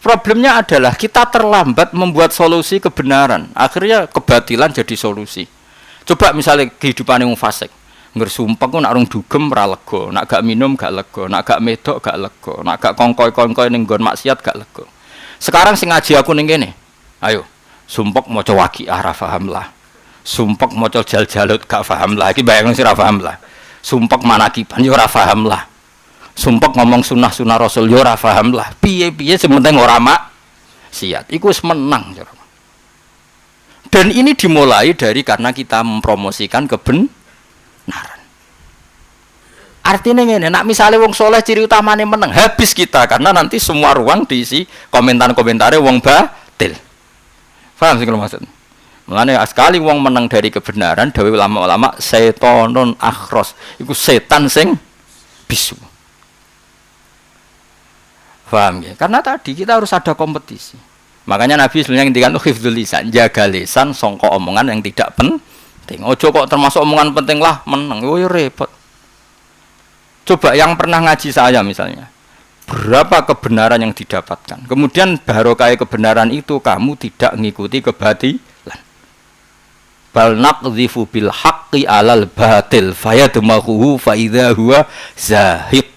Problemnya adalah kita terlambat membuat solusi kebenaran. Akhirnya kebatilan jadi solusi. Coba misalnya kehidupan wong fasik. Ngersumpek ku nak rung dugem ora lega, nak gak minum gak lega, nak gak medok gak lega, nak gak kongkoy-kongkoy ning nggon maksiat gak lega. Sekarang sing ngaji aku ning kene. Ayo, sumpek maca waqiah ra paham lah. Sumpek maca jal-jalut gak paham lah. Iki bayang sing ra paham lah. Sumpek manakiban yo ora paham lah. Sumpek ngomong sunah-sunah Rasul yo ora paham lah. Piye-piye sementing ora maksiat. Iku wis menang. Dan ini dimulai dari karena kita mempromosikan kebenaran. Artinya ngene, nak misalnya wong soleh ciri utamanya menang, habis kita karena nanti semua ruang diisi komentar-komentarnya wong batil. Paham sih kalau maksud? Mulane sekali wong menang dari kebenaran, dawuh ulama-ulama setonun akhros, iku setan sing bisu. Paham ya? Karena tadi kita harus ada kompetisi. Makanya Nabi sebenarnya ngendikan hifdzul lisan, jaga lisan sangka omongan yang tidak penting. Ojo kok termasuk omongan penting lah meneng. Oh ya repot. Coba yang pernah ngaji saya misalnya, berapa kebenaran yang didapatkan. Kemudian barokah kebenaran itu kamu tidak mengikuti kebatilan. Bal naqdhifu bil haqqi 'alal batil fayadmaghuhu fa idza huwa zahiq.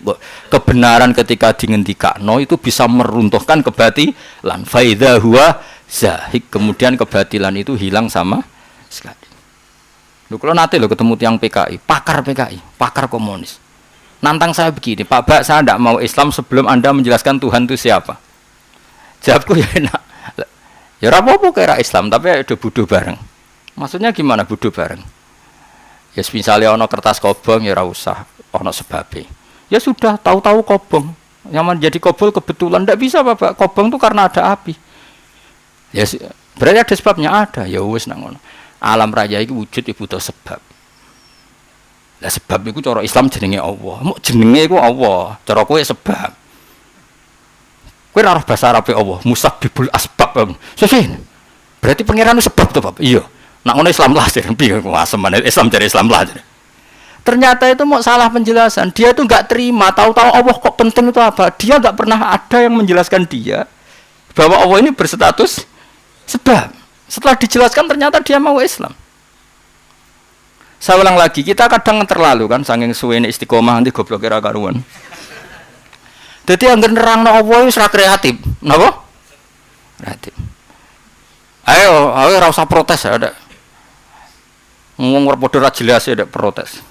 Kebenaran ketika dingendikakno itu bisa meruntuhkan kebatilan. Fa idza huwa zahiq. Kemudian kebatilan itu hilang sama sekali. Lho kalau nanti lo ketemu tiang PKI, pakar PKI, pakar komunis. Nantang saya begini, Pak Bak, saya tidak mau Islam sebelum Anda menjelaskan Tuhan itu siapa. Jawabku ya enak. Ya apa-apa kira Islam, tapi ada bodoh bareng. Maksudnya gimana bodoh bareng? Ya misalnya ono kertas kobong, ya usah ono sebabnya. Ya sudah, tahu-tahu kobong. Yang menjadi kobol kebetulan, tidak bisa Pak, kobong itu karena ada api. Ya berarti ada sebabnya, ada. Ya wis nang ngono. Alam raya itu wujud ibu butuh sebab. Lah sebab itu cara Islam jenenge Allah. Mau jenenge iku Allah, cara kowe sebab. Kowe ora roh basa Arab Allah, musabbibul asbab. Sesih. Berarti pangeran itu sebab to, Bapak? Iya. Nak ngono Islam lah jare piye kok aseman Islam jare Islam lah jare. Ternyata itu mau salah penjelasan. Dia tuh enggak terima, tahu-tahu Allah kok penting itu apa? Dia enggak pernah ada yang menjelaskan dia bahwa Allah ini berstatus sebab. Setelah dijelaskan ternyata dia mau Islam. Saya ulang lagi, kita kadang terlalu kan saking suwene istiqomah nanti goblok kira karuan. Jadi angger nerangno Allah wis ra kreatif. Napa? Kreatif. Ayo ora usah protes ya, ada. Ngomong padha ra jelas ya, ada protes.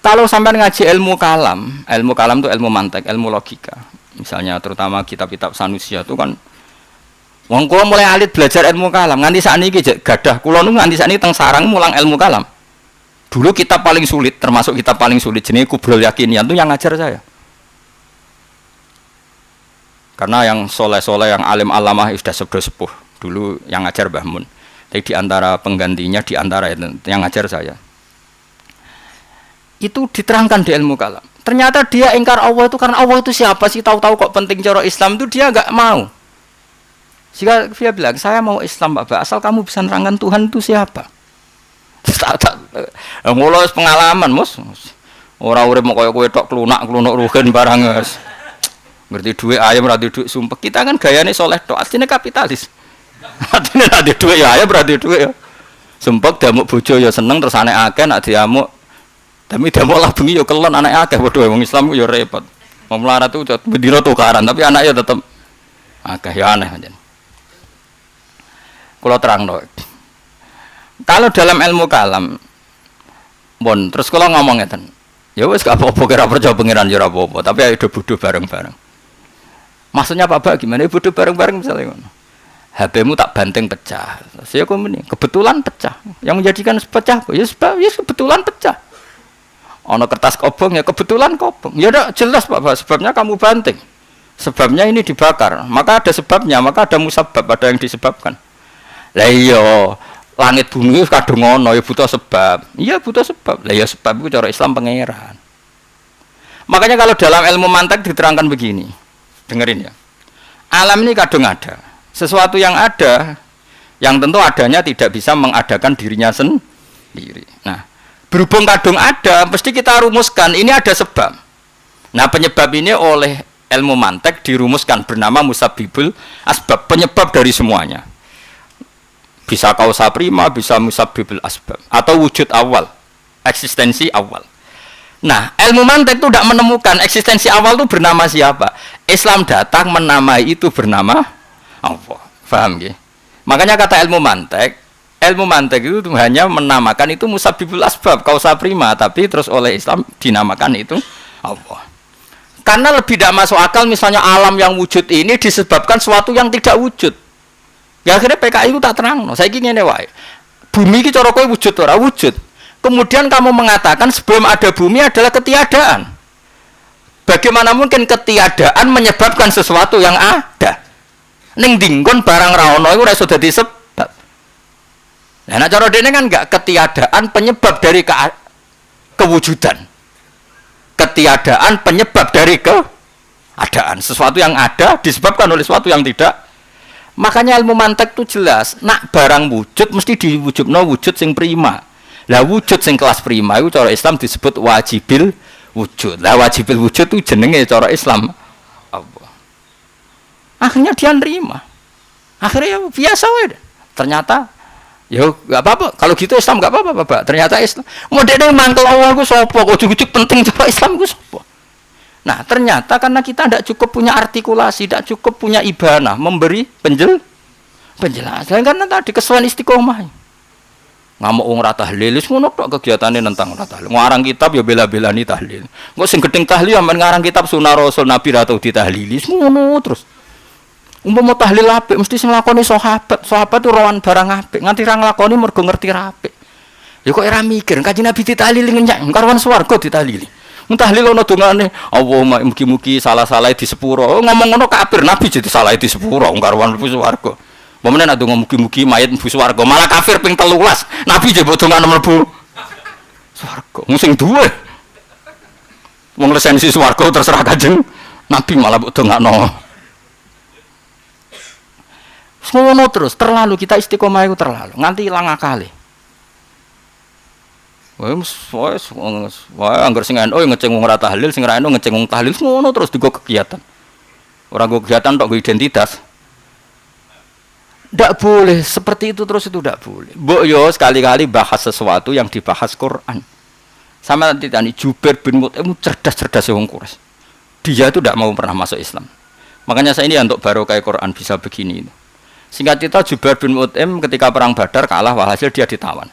Kalau sampai ngaji ilmu kalam itu ilmu mantek, ilmu logika. Misalnya terutama kitab-kitab Sanusia itu kan wong kula mulai alit belajar ilmu kalam, nganti sakniki gadah kula nu nganti sakniki teng sarang mulang ilmu kalam. Dulu kitab paling sulit, termasuk kitab paling sulit jenenge Kubrul Yakinian itu yang ngajar saya. Karena yang soleh-soleh, yang alim alamah sudah sepuh dulu yang ngajar Mbah Mun. Tapi di antara penggantinya, di antara yang ngajar saya. Itu diterangkan di ilmu kalam. Ternyata dia ingkar Allah itu karena Allah itu siapa sih? Tahu-tahu kok penting cara Islam itu dia enggak mau. Jika dia bilang, saya mau Islam Bapak, asal kamu bisa nerangkan Tuhan itu siapa. Mulai pengalaman mus. Orang urip mau koyo kowe tok klunak rugen barang guys. Ngerti duit ayam berarti duit sumpah. Kita kan gayane soleh tok, asline kapitalis. Artinya ada duit ya ayam berarti duit ya. Sumpah damuk bojo ya seneng terus anek akeh nak diamuk. Tapi damuk lah bengi ya kelon anek akeh padha wong Islam ya repot. Wong melarat itu bendina tukaran tapi anaknya tetep akeh ya aneh pancen. Kalau terang dong. Kalau dalam ilmu kalam, bon, terus kalau ngomong ngeten, ya wes gak apa-apa kira percaya pengiran ya apa-apa, tapi ayo bodoh bareng-bareng. Maksudnya Pak gimana? Bodoh bareng-bareng misalnya ngono. HP-mu tak banting pecah. Saya komuni, kebetulan pecah. Yang menjadikan pecah, ya kebetulan pecah. Ono kertas kobong ya kebetulan kobong. Ya udah jelas Pak, sebabnya kamu banting. Sebabnya ini dibakar. Maka ada sebabnya, maka ada musabab, ada yang disebabkan. Lah iya, langit bumi kadung ngono ya butuh sebab. Iya butuh sebab. Lah ya sebab itu cara Islam pangeran. Makanya kalau dalam ilmu mantek diterangkan begini. Dengerin ya. Alam ini kadung ada. Sesuatu yang ada yang tentu adanya tidak bisa mengadakan dirinya sendiri. Nah, berhubung kadung ada, mesti kita rumuskan ini ada sebab. Nah, penyebab ini oleh ilmu mantek dirumuskan bernama musabbibul asbab, penyebab dari semuanya. Bisa kausa prima, bisa musabbibul asbab atau wujud awal, eksistensi awal. Nah, ilmu mantek itu tidak menemukan eksistensi awal itu bernama siapa. Islam datang menamai itu bernama Allah. Paham ya? Makanya kata ilmu mantek itu hanya menamakan itu musabbibul asbab, kausa prima, tapi terus oleh Islam dinamakan itu Allah. Karena lebih tidak masuk akal misalnya alam yang wujud ini disebabkan sesuatu yang tidak wujud. Ya akhirnya PKI itu tak terang. Saya ingin ngene wae. Bumi iki cara kowe wujud ora wujud. Kemudian kamu mengatakan sebelum ada bumi adalah ketiadaan. Bagaimana mungkin ketiadaan menyebabkan sesuatu yang ada? Ning dinggon barang ra ono iku ora iso dadi sebab. Nah, nek cara dene kan enggak ketiadaan penyebab dari kewujudan. ketiadaan penyebab dari keadaan. Sesuatu yang ada disebabkan oleh sesuatu yang tidak. Makanya ilmu mantek itu jelas, nak barang wujud mesti diwujudno wujud sing prima. Lah wujud sing kelas prima itu cara Islam disebut wajibil wujud. Lah wajibil wujud itu jenenge cara Islam Allah. Akhirnya dia nerima. Akhirnya ya biasa wae. Ternyata ya enggak apa-apa. Kalau gitu Islam enggak apa-apa, Bapak. Ternyata Islam modene mangkel Allah ku sapa? Kok ujug-ujug penting cara Islam ku sapa? Nah, ternyata karena kita tidak cukup punya artikulasi, tidak cukup punya ibanah memberi penjelasan. Karena tadi kesuwen istiqomah. Ngamuk wong ra tahlil, wis ngono tok kegiatane nentang ra tahlil. Ngarang kitab ya bela-belani tahlil. Engko sing gedeng tahlil sampean ngarang kitab sunah Rasul Nabi ra tau ditahlili, ngono terus. Umpama tahlil apik mesti sing lakoni sahabat. Sahabat itu rawan barang apik, nganti ra nglakoni mergo ngerti ra apik. Ya kok ora mikir, Kanjeng Nabi ditahlili ngenyak, karuan swarga ditahlili. Tahlil ana dongane, Allahumma mugi-mugi salah-salah di sepuro. Ngomong ngono kafir, Nabi jadi salah di sepuro, karuan mlebu swarga. Pemene nek donga mugi-mugi mayit mlebu swarga, malah kafir ping 13. Nabi jebot dongane mlebu swarga. Sing duwe. Wong lisensi swarga terserah Kanjeng Nabi malah mbok dongakno. Ngono terus, terlalu kita istiqomah itu terlalu, nganti ilang akale. Wah, anggar sing NU ngeceng wong ora tahlil, sing ora NU ngeceng wong tahlil, ngono terus digo kegiatan. Ora go kegiatan tok go identitas. Ndak boleh seperti itu terus, itu ndak boleh. Mbok yo sekali-kali bahas sesuatu yang dibahas Quran. Sama nanti tani Jubair bin Mut'im cerdas-cerdas wong Quraisy. Dia itu ndak mau pernah masuk Islam. Makanya saya ini untuk barokah Quran bisa begini. Singkat cerita Jubair bin Mut'im ketika perang Badar kalah, walhasil dia ditawan.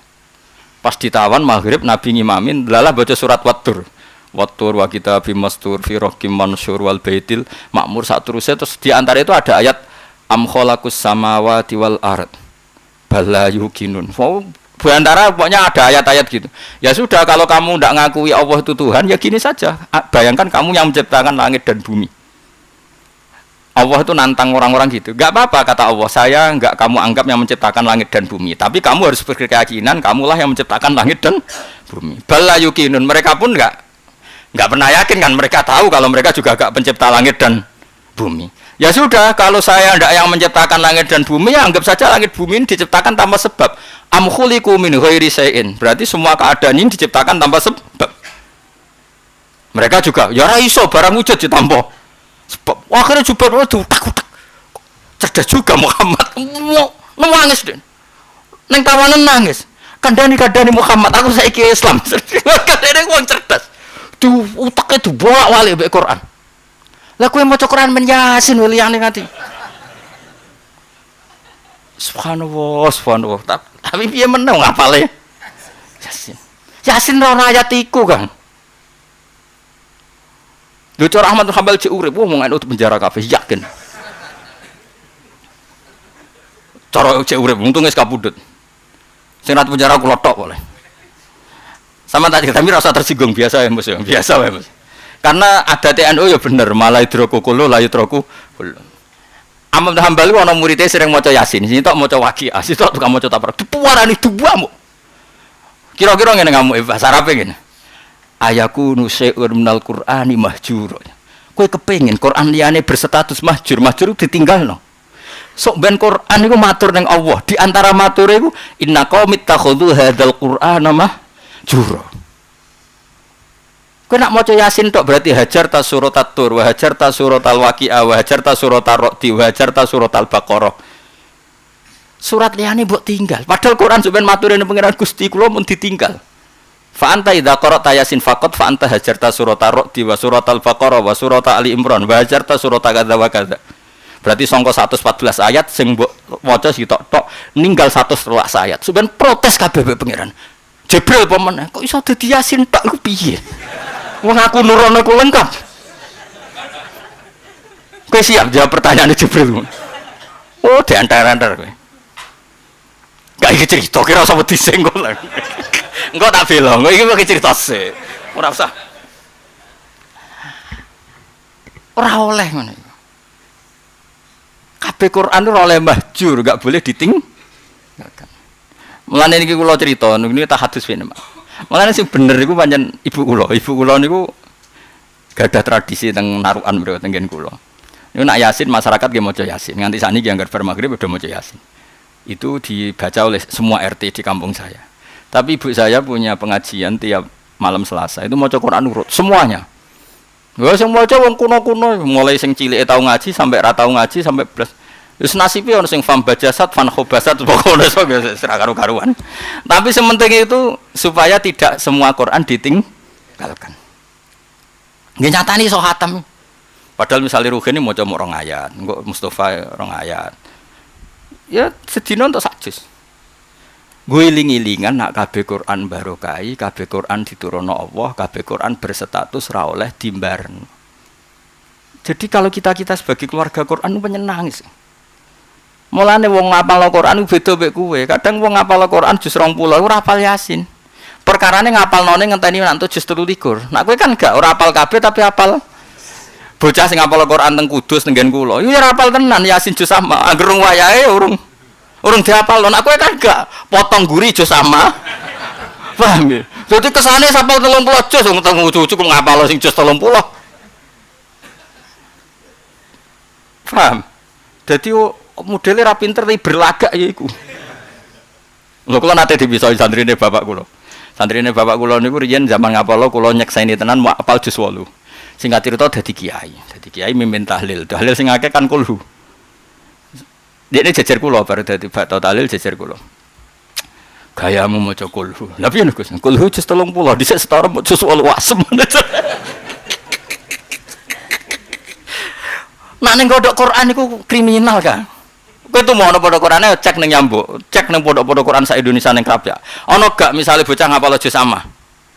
Pas ditawan maghrib Nabi ngimamin lalah baca surat Wattur wa kitabim mastur fi raqim mansur wal baitil makmur saterusnya. Terus di antara itu ada ayat am khalaqus samawati wal ard bala yuqinun. Di antara pokoknya ada ayat-ayat gitu. Ya sudah, kalau kamu tidak ngakui Allah itu Tuhan ya gini saja. Bayangkan kamu yang menciptakan langit dan bumi. Allah itu nantang orang-orang gitu. Gak apa-apa kata Allah, saya enggak kamu anggap yang menciptakan langit dan bumi, tapi kamu harus berkeyakinan kamulah yang menciptakan langit dan bumi. Bala yuqinun, mereka pun enggak pernah yakin kan, mereka tahu kalau mereka juga enggak pencipta langit dan bumi. Ya sudah, kalau saya enggak yang menciptakan langit dan bumi, ya anggap saja langit bumi ini diciptakan tanpa sebab. Am khuliqu min ghairi syai'in. Berarti semua keadaan ini diciptakan tanpa sebab. Mereka juga ya ora iso barang wujud ditampa sebab. Akhirnya Jubair itu tak cerdas juga Muhammad. Nangis deh. Neng tawanan nangis. Kandani Muhammad, aku saiki Islam. Kandani wong cerdas. Tuh utaknya tuh bolak-balik mbek Quran. Lah kowe maca Quran men Yasin liyane nganti. Subhanallah. Tapi piye meneng ngapale? Yasin. Yasin ora ayat iku, Kang. Dr. Ahmad bin Hanbal cek urip, wong anu penjara kabeh yakin. Cara cek urip untung wis kapundhut. Sing nang penjara kula tok boleh. Sama tadi tapi rasa tersinggung biasa ya Mas, biasa wae Mas. Karena ada TNU ya bener, malah hidrokokolo la hidroku. Ahmad bin Hanbal ana muridé sering maca Yasin, sing tok maca Waqiah, sing tok tukang maca Tabarok. Dipuarani duwamu. Kira-kira ngene ngamuk bahasa Arabe ngene. Ayaku nusyur minal Qur'ani mahjur. Kowe kepengin Quran liyane berstatus mahjur itu ditinggalno. Sok ben Quran iku matur ning Allah. Di antara mature iku inna qaumit takhudhu hadzal Qur'ana mahjura. Kowe nak maca Yasin tok berarti hajar ta surat At-Tur, wa hajar ta surat Al-Waqiah, wa hajar ta surat Ar-Ra'd, wa hajar ta surat Al-Baqarah. Surat liyane mbok tinggal. Padahal Quran sampeyan mature ning pangeran Gusti kula mun ditinggal. Fa anta idza qara'ta Yasin faqat fa anta hajarta surat Ar-Ra'd wa surat Al-Baqarah wa surat Ali Imran wa hajarta surat kadza wa kadza. Berarti sangka 114 ayat sing mbok maca sitok tok ninggal 113 ayat. Sampeyan protes kabeh mbek pangeran. Jibril pemenang kok iso dadi Yasin tok iku piye? Wong aku nurono ku lengkap. Kowe siap jawab pertanyaan Jibril. Oh, diantar-antar kowe. Gak iki cerita kira usah wedi senggol. Engko tak bela, engko iki iki cerita sik. Ora usah. Ora oleh ngono. Kabeh Quran ora oleh mahjur, gak boleh ditinggalkan. Mulane niki kula cerita, niki tahadus ben. Mulane sing bener iku pancen ibu kula. Ibu kula niku Gadah tradisi teng narukan mriku teng kula. Niku nak Yasin masyarakat nggih maca Yasin. Nganti sakniki anggar bar magrib udah maca Yasin. Itu dibaca oleh semua RT di kampung saya. Tapi ibu saya punya pengajian tiap malam Selasa. Itu maca Quran urut semuanya. Wah sing maca wong kuno-kuno mulai sing cilike tau ngaji sampai ra tau ngaji sampai blas. Wis nasibe ono sing fam bajasat fan khobasat pokoke wis ora karu-karuan. Tapi sementing itu supaya tidak semua Quran ditinggalkan. Nggih nyatani iso khatam. Padahal misalnya Ruhin ini maca mok 2 ayat, engko Mustafa 2 ayat. Ya sedina entuk sak juz. Gue iling-ilingan nak kabeh Quran barokai, kabeh Quran diturunno Allah, kabeh Quran berstatus ra oleh dimbarno. Jadi kalau kita sebagai keluarga Quran penyenangis. Mulane wong ngapal Al-Qur'an beda mek kowe. Kadang wong ngapal Al-Qur'an juz 20 ora hafal Yasin. Perkarane ngapalnone ngenteni nang juz 23. Nek kowe kan gak ora hafal kabeh tapi hafal. Bocah sing ngapal Al-Qur'an teng Kudus teng nggen kula. Iku ora hafal tenan Yasin juz sama. Angger wayahe urung dihafal. Nek kowe kan gak potong guri juz sama. Paham ya? Dadi kesane hafal 30 juz wong teng cucu ngapal sing juz 30. Paham? Dadi modelnya ra pinter tapi berlagak ya iku. Lho kula nate dibisoi santrine bapak kula. Santrine bapak kula niku riyen zaman ngapal kula nyekseni tenan apal juz 8. Singkat cerita dadi kiai. Dadi kiai mimpin tahlil. Tahlil sing akeh kan kulhu. Dekne jejer kula baru dadi bakto tahlil jejer kula. Gayamu maca kulhu. Lah piye Gus? Kulhu juz 30 dhisik setara juz 8 wasem. Nak ning kodhok Quran niku kriminal kan. Kowe tuh mau pondok Qurane cek ning Nyambuk, cek ning pondok-pondok Quran sak Indonesia ning Krapyak. Ana gak misale bocah ngapal juz sama?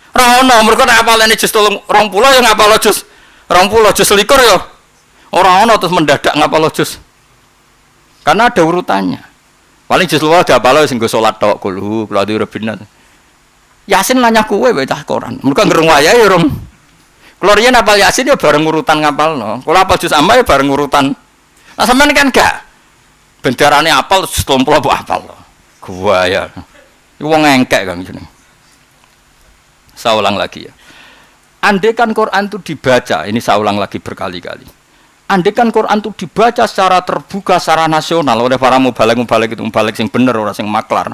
Ora ono, mergo nek apalane juz 20 ya ngapal juz 20 juz 21 ya. Ora ono terus mendadak ngapal juz. Karena ada urutannya. Paling juz 2 diapal sing go salat tok kulhu, kula dirubinat. Yasin nanya kowe bocah Quran. Mergo ngerung wayahe ya rong. Kula riyen apal Yasin ya bareng urutan ngapalno. Kula apal juz amma ya bareng urutan. Nah sampean kan gak bendarane apal 30 mbok apal. Gua ya. Iku wong engkek kan jenenge. Saya ulang lagi ya. Andai kan Quran itu dibaca, ini saya ulang lagi berkali-kali. Andai kan Quran itu dibaca secara terbuka, secara nasional oleh para mubalig itu mubalig sing bener ora sing maklar.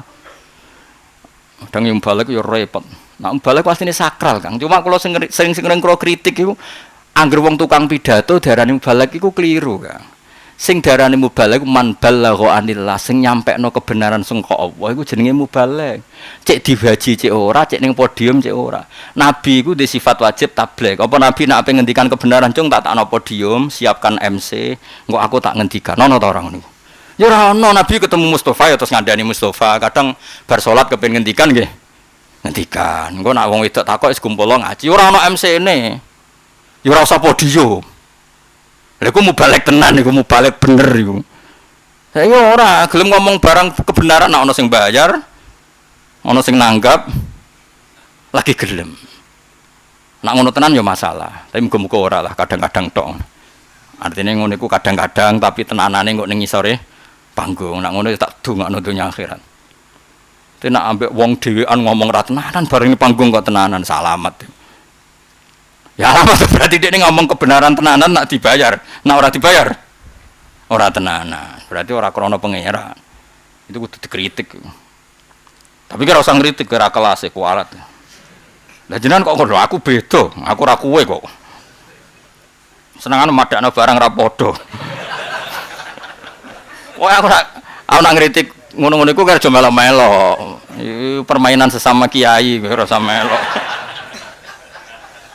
Kadang yang mubalig yo repot. Nah mubalig pastine sakral, Kang. Cuma kalau sering kula kritik iku angger wong tukang pidato darani mubalig iku keliru, Kang. Sing darane mubaligh man balagha anillah sing nyampekno kebenaran sangka Allah iku jenenge mubaligh. Cek dihaji cek ora, cek ning podium cek ora. Nabi iku di sifat wajib tabligh. Apa nabi nek ape ngendikan kebenaran cung tak takno podium, siapkan MC, engko aku tak ngendikan. Ono ta ora ngono. Ya ora ono, nabi ketemu Mustafa ya terus ngandani Mustafa. Kadang bar salat kepen ngendikan nggih. Ngendikan. Engko nek wong wedok takok wis kumpul ngaji, ora ono MC-ne. Ya ora usah podium. Lha iku mubalek tenan iku mubalek bener iku. Saya ora gelem ngomong barang kebenaran nek ana sing bayar, ana sing nanggap lagi gelem. Nek ngono tenan ya masalah, tapi muga-muga ora lah kadang-kadang tok. Artine ngono iku kadang-kadang tapi tenanane kok ning ngisore panggung. Nek ngono tak dongakno donya akhirat. Tapi nek ambek wong dhewean ngomong ra tenanan bareng panggung kok tenanan salamat. Ya berarti dia ngomong kebenaran tenanan nak dibayar, nak ora dibayar, ora tenanan. Berarti ora krono pangeran. Itu kudu dikritik. Tapi kira usah ngritik kira kelas kualat. Lah jenengan kok ngono aku beda, aku ora kowe kok. Senengane madakno barang ra padha. Wah aku nak ngritik ngono-ngono iku kira aja melo-melo. Iki permainan sesama kiai ora usah melo.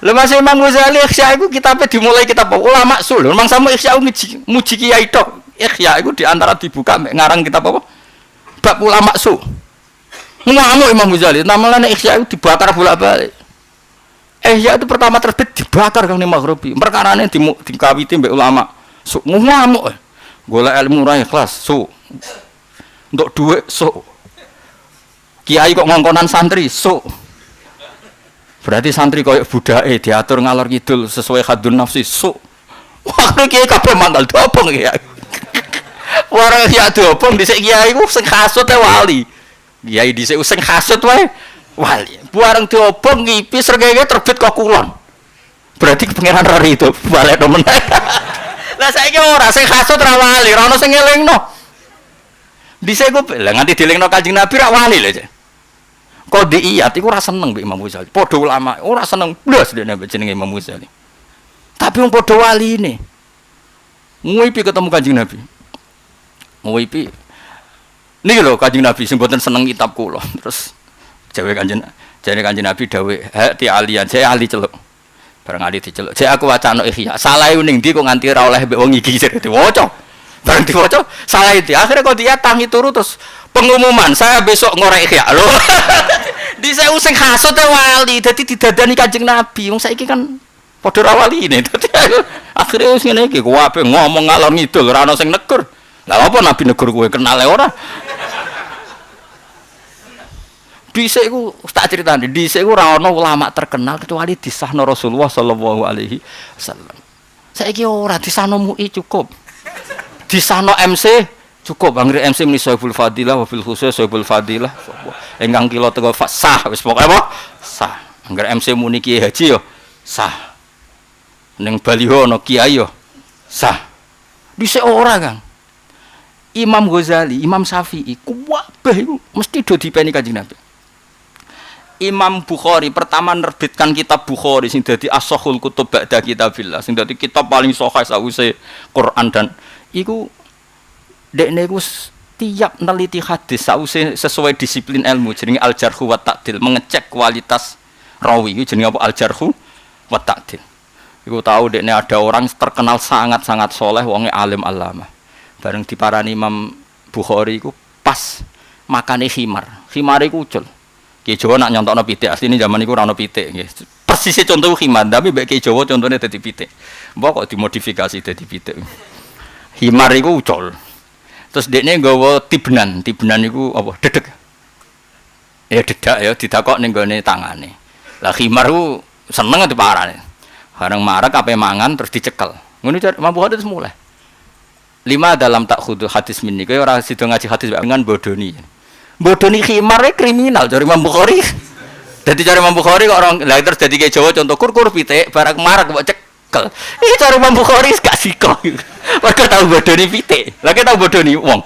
Lemas Imam Ghazali Ikhya itu kitabnya dimulai kitab ulama sul. Memang sama Ikhya muji kiai tok. Ikhya itu diantara dibuka ngarang kitab apa? Bab ulama sul. Ngamuk Imam Ghazali. Namanya Ikhya itu dibakar bolak-balik. Ikhya itu pertama terbit dibakar Kang Maghribi. Perkarane dikawiti mbek ulama. Sul ngamuk. Golek ilmu ra ikhlas sul. Untuk duit sul. Kiai kok ngongkonan santri sul. Berarti santri koyo budake diatur ngalor kidul sesuai hadun nafsi su. Wah kiai kabeh manggal dobong ya. Ora kiai dobong dhisik kiai ku sing hasud wali. Kiai dhisik sing hasud wae wali. Bareng diobong ngipis rengenge terbit kok kulon. Berarti pangeran ora itu balik temen. Lah saiki ora sing hasud ra wali, ora ono sing ngelingno. Dhisik ku lha nganti dielingno Kanjeng Nabi ra wali lho. Qadhiyat iku ora seneng mbek Imam Ghazali. Padha ulama ora seneng blas dene jenenge Imam Ghazali. Tapi wong padha waline. Nguipi ketemu Kanjeng Nabi. Nguipi. Niki lho Kanjeng Nabi sing mboten seneng kitab kula. Terus jare Kanjeng Nabi dawuh, "Hati alian, saya ahli celuk." Bareng ahli diceluk. "Jek aku wacana ihya. Salah ning ndi kok nganti ora oleh mbek wong iki sik diwaca." Bareng diwaca, salah itu. Akhirnya kok dia tangi turu terus pengumuman, "Saya besok ngorek ihya." Lho. Dhisik sing hasud wali, dadi didadani Kanjeng Nabi. Wong saiki kan padha ra waline. Dadi akhire wis ngene iki, kuwabe ngomong ngalor ngidul ora ana sing negur. Lah apa Nabi negur kowe kenale ora? Dhisik iku tak critani, dhisik iku ora ana ulama terkenal kecuali disahno Rasulullah sallallahu alaihi wasallam. Saiki ora disahno MUI cukup. Disahno MC cukup. Anggere MC muni Sahibul Fadilah wa fil khusus Sahibul Fadilah. Engkang kilo teko sah wis pokoke apa? Sah. Anggere MC muni Kiai Haji yo sah. Ning baliho ana kiai yo sah. Dhisik ora, Kang. Imam Ghazali, Imam Syafi'i, kuwabeh iku mesti do dipeni Kanjeng Nabi. Imam Bukhari pertama nerbitkan kitab Bukhari sing dadi as-sahhul kutub ba'da kitabillah, sing dadi kitab paling sahih sawise Quran dan iku dekne iku tiap neliti hadis sawise sesuai disiplin ilmu jenenge al-jarh wa ta'dil, mengecek kualitas rawi iku jenenge apa al-jarh wa ta'dil. Iku tahu dekne ada orang terkenal sangat-sangat soleh wonge alim alama. Bareng diparani Imam Bukhari iku pas makane khimar. Khimar iku ucul. Ki Jawa nak nyontokno pitik, asline zaman iku ora ono pitik nggih. Persise contoh khimar, tapi mbek Ki Jawa contone dadi pitik. Mbok kok dimodifikasi dadi pitik. Khimar iku ucul. Terus dekne nggawa tibnan. Tibnan iku apa? Dedeg. Ya dedak ya didakok ning gone tangane. Lah khimar ku seneng diparani. Bareng marek ape mangan terus dicekel. Ngono Imam Bukhari terus mulai. 5 dalam tak khudu hadis minni. Kowe ora sida ngaji hadis dengan bodoni. Bodoni khimare kriminal jare Imam Bukhari. Dadi jare Imam Bukhari kok orang lha terus dadi ke Jawa contoh kur pitik barang marek mbok cekel. Iki jare Imam Bukhari gak siko. Mergo tau bodoni pitik. Lah tau bodoni wong.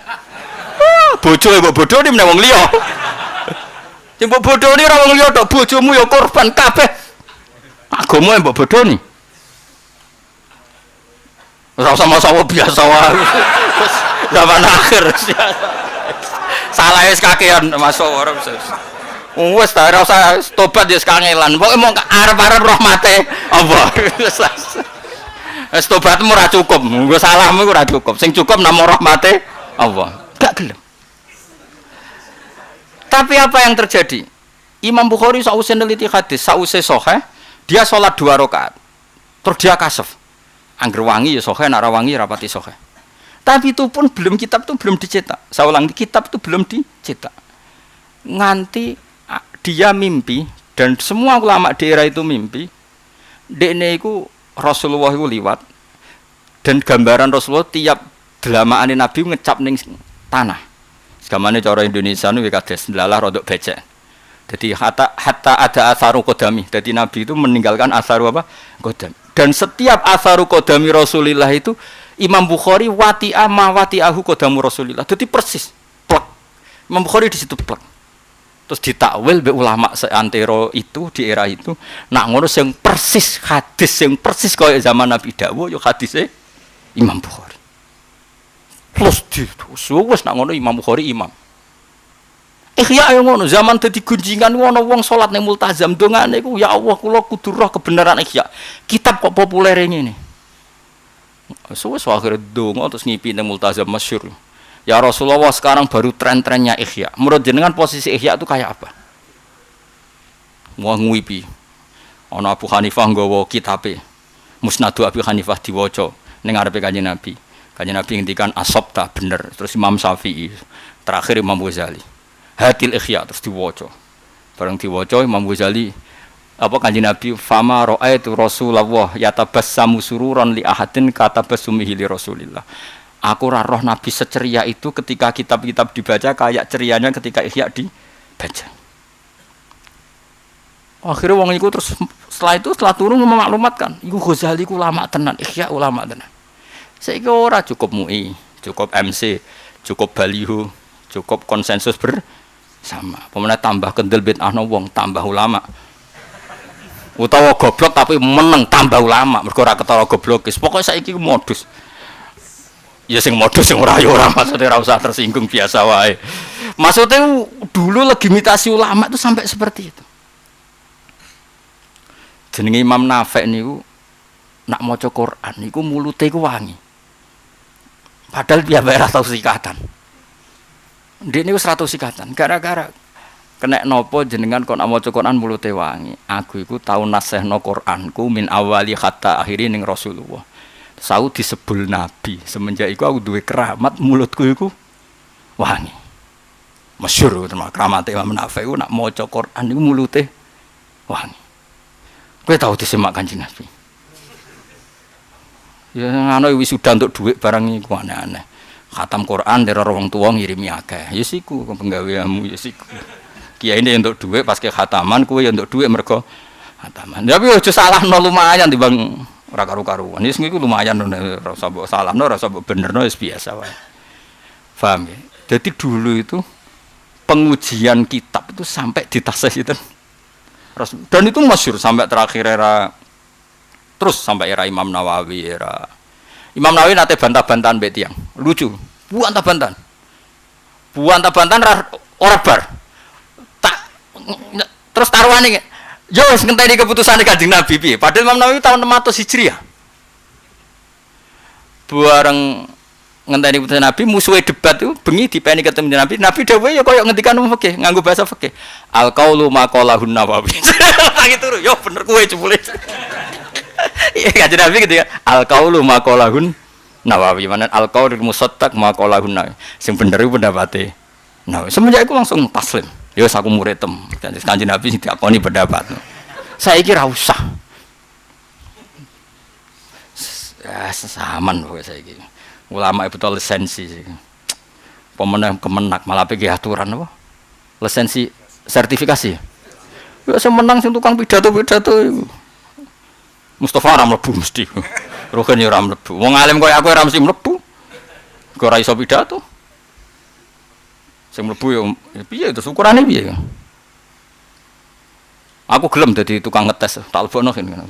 Bojo mbok bodoni meneh wong liya. Sing mbok bodoni ora wong liya tok, bojomu ya korban kabeh. Agama mbok bodoni. Ora sama-sama biasa wae. Zaman akhir. Salah wis kakean masuk ora wis ta ora usah tobat wis kangelan. Pokoke mung arep-arep rahmate Allah. Wis tobatmu ora cukup. Nggo salahmu ora cukup. Sing cukup namung rahmate Allah. Gak gelem. Tapi apa yang terjadi? Imam Bukhari sausé neliti hadis, sausé sahih, dia salat 2 rakaat. Terus dia kasef. Angger wangi ya sahih, nek ora wangi rapati sahih. Tapi itu pun kitab itu belum dicetak. Saya ulang, kitab itu belum dicetak. Nganti dia mimpi dan semua ulama daerah itu mimpi. Dekne iku Rasulullah iku liwat dan gambaran Rasulullah tiap delamaane Nabi ngecap ning tanah. Segamane cara Indonesia niku kades ndalah rodok becek. Jadi hatta ada asaru qodami. Jadi Nabi itu meninggalkan asaru apa? Qodami. Dan setiap asaru qodami Rasulullah itu Imam Bukhari wati'a ma wati'ahu qadamu Rasulillah. Jadi persis plek. Imam Bukhari di situ plek. Terus ditakwil be ulama seantero itu di era itu nak ngono sing persis hadis sing persis kaya zaman Nabi dawuh ya hadise Imam Bukhari. Plus wis nak ngono Imam Bukhari imam. Ihya yang ngono zaman dadi gunjingan ono wong salat ning multazam dongane iku ya Allah kula kudu roh kebenaran ihya. Kitab kok populer ngene. Suwes akhirnya dongo terus ngipi nang multazam masyhur. Ya Rasulullah sekarang baru tren-trennya ihya. Menurut jenengan posisi ihya itu kayak apa? Wah ngipi. Ana Abu Hanifah nggawa kitabe. Musnadu Abu Hanifah diwaca ning ngarepe Kanjeng Nabi. Kanjeng Nabi ngendikan asabta bener. Terus Imam Syafi'i, terakhir Imam Ghazali. Hadil ihya terus diwaca. Bareng diwaca Imam Ghazali apa Kanjeng Nabi fama ra'aitu Rasulullah yatabassamu sururan li ahadin katabassumihi li Rasulillah. Aku ora roh Nabi seceria itu ketika kitab-kitab dibaca kayak cerianya ketika ihya dibaca. Akhirnya wong iku terus setelah turun memaklumatkan, iku Ghazali ku ulama tenan, Ihya ulama tenan. Saiki ora cukup MUI, cukup MC, cukup baliho, cukup konsensus bersama. Pemenang tambah kendel bid'ahno wong, tambah ulama. Utawa goblok tapi meneng tambah ulama, mergo ora ketara goblokis. Pokoke saiki ku modus. Ya sing modus sing ora ya ora, maksudnya ora usah tersinggung biasa wae. Maksudnya dulu legitimasi ulama itu sampai seperti itu. Jenenge Imam Nafi' niku nak maca Quran niku mulute ku wangi. Padahal dia ora tau sikatan. Ndek niku 100 sikatan. Gara-gara kena nopo jenengan kok nak maca Quran mulute wangi. Aku iku tau nasehno Quranku min awali hatta akhiri ning Rasulullah. Sau disebul Nabi. Semenjak iku aku duwe keramat mulutku iku wangi. Masyhur terma keramat Imam Nafi' iku nak maca Quran niku mulute wangi. Kowe tau disemak Kanjeng Nabi. Ya ngono wisuda untuk dhuwit barang iku aneh-aneh. Khatam Quran dari wong tuwa ngirimi akeh. Ya siku penggaweanmu ya siku. Kiai ini untuk dhuwit pas ke khataman kowe ya untuk dhuwit mergo khataman. Tapi aja salahno lumayan timbang ora karu-karuan. Wis niku lumayan ora usah mbok salahno, ora usah mbok benerno wis biasa wae. Paham ya? Jadi dulu itu pengujian kitab itu sampai ditasih itu. Dan itu masyhur sampai terakhir era terus sampai era Imam Nawawi Imam Nawawi nate bantah-bantahan mbek tiyang. Lucu. Bantah-bantahan ora bar. Tak terus taruhane yo wis ngenteni keputusane Kanjeng Nabi piye. Padahal Imam Nawawi tahun 600 Hijriah. Bareng ngenteni keputusan Nabi musuhe debat itu bengi dipeni ketemu Nabi dawuh ya koyo ngendikan fikih nganggo bahasa fikih al qaulu maqalahun Nawawi lagi turu yo bener kowe jebule iya Kanjeng Nabi gitu ya al qaulu maqalahun Nawawi mana al qaulul musaddaq maqalahun Nawawi sing bener iku pendapate Nawawi semenjak iku langsung taslim yo aku muridem Kanjeng Nabi sing diakoni pendapat saiki ra usah ya sesaman pokoke saiki ulama itu lisensi pemenang kemenak malah pergi aturan apa lisensi sertifikasi ya saya menang sing tukang pidato Mustafa ora mlebu mesti rohane ora mlebu wong alim koyo aku ora mesti mlebu kok ora iso pidato sing mlebu ya piye itu ukurane piye aku gelem dadi tukang ngetes tak lebokno kene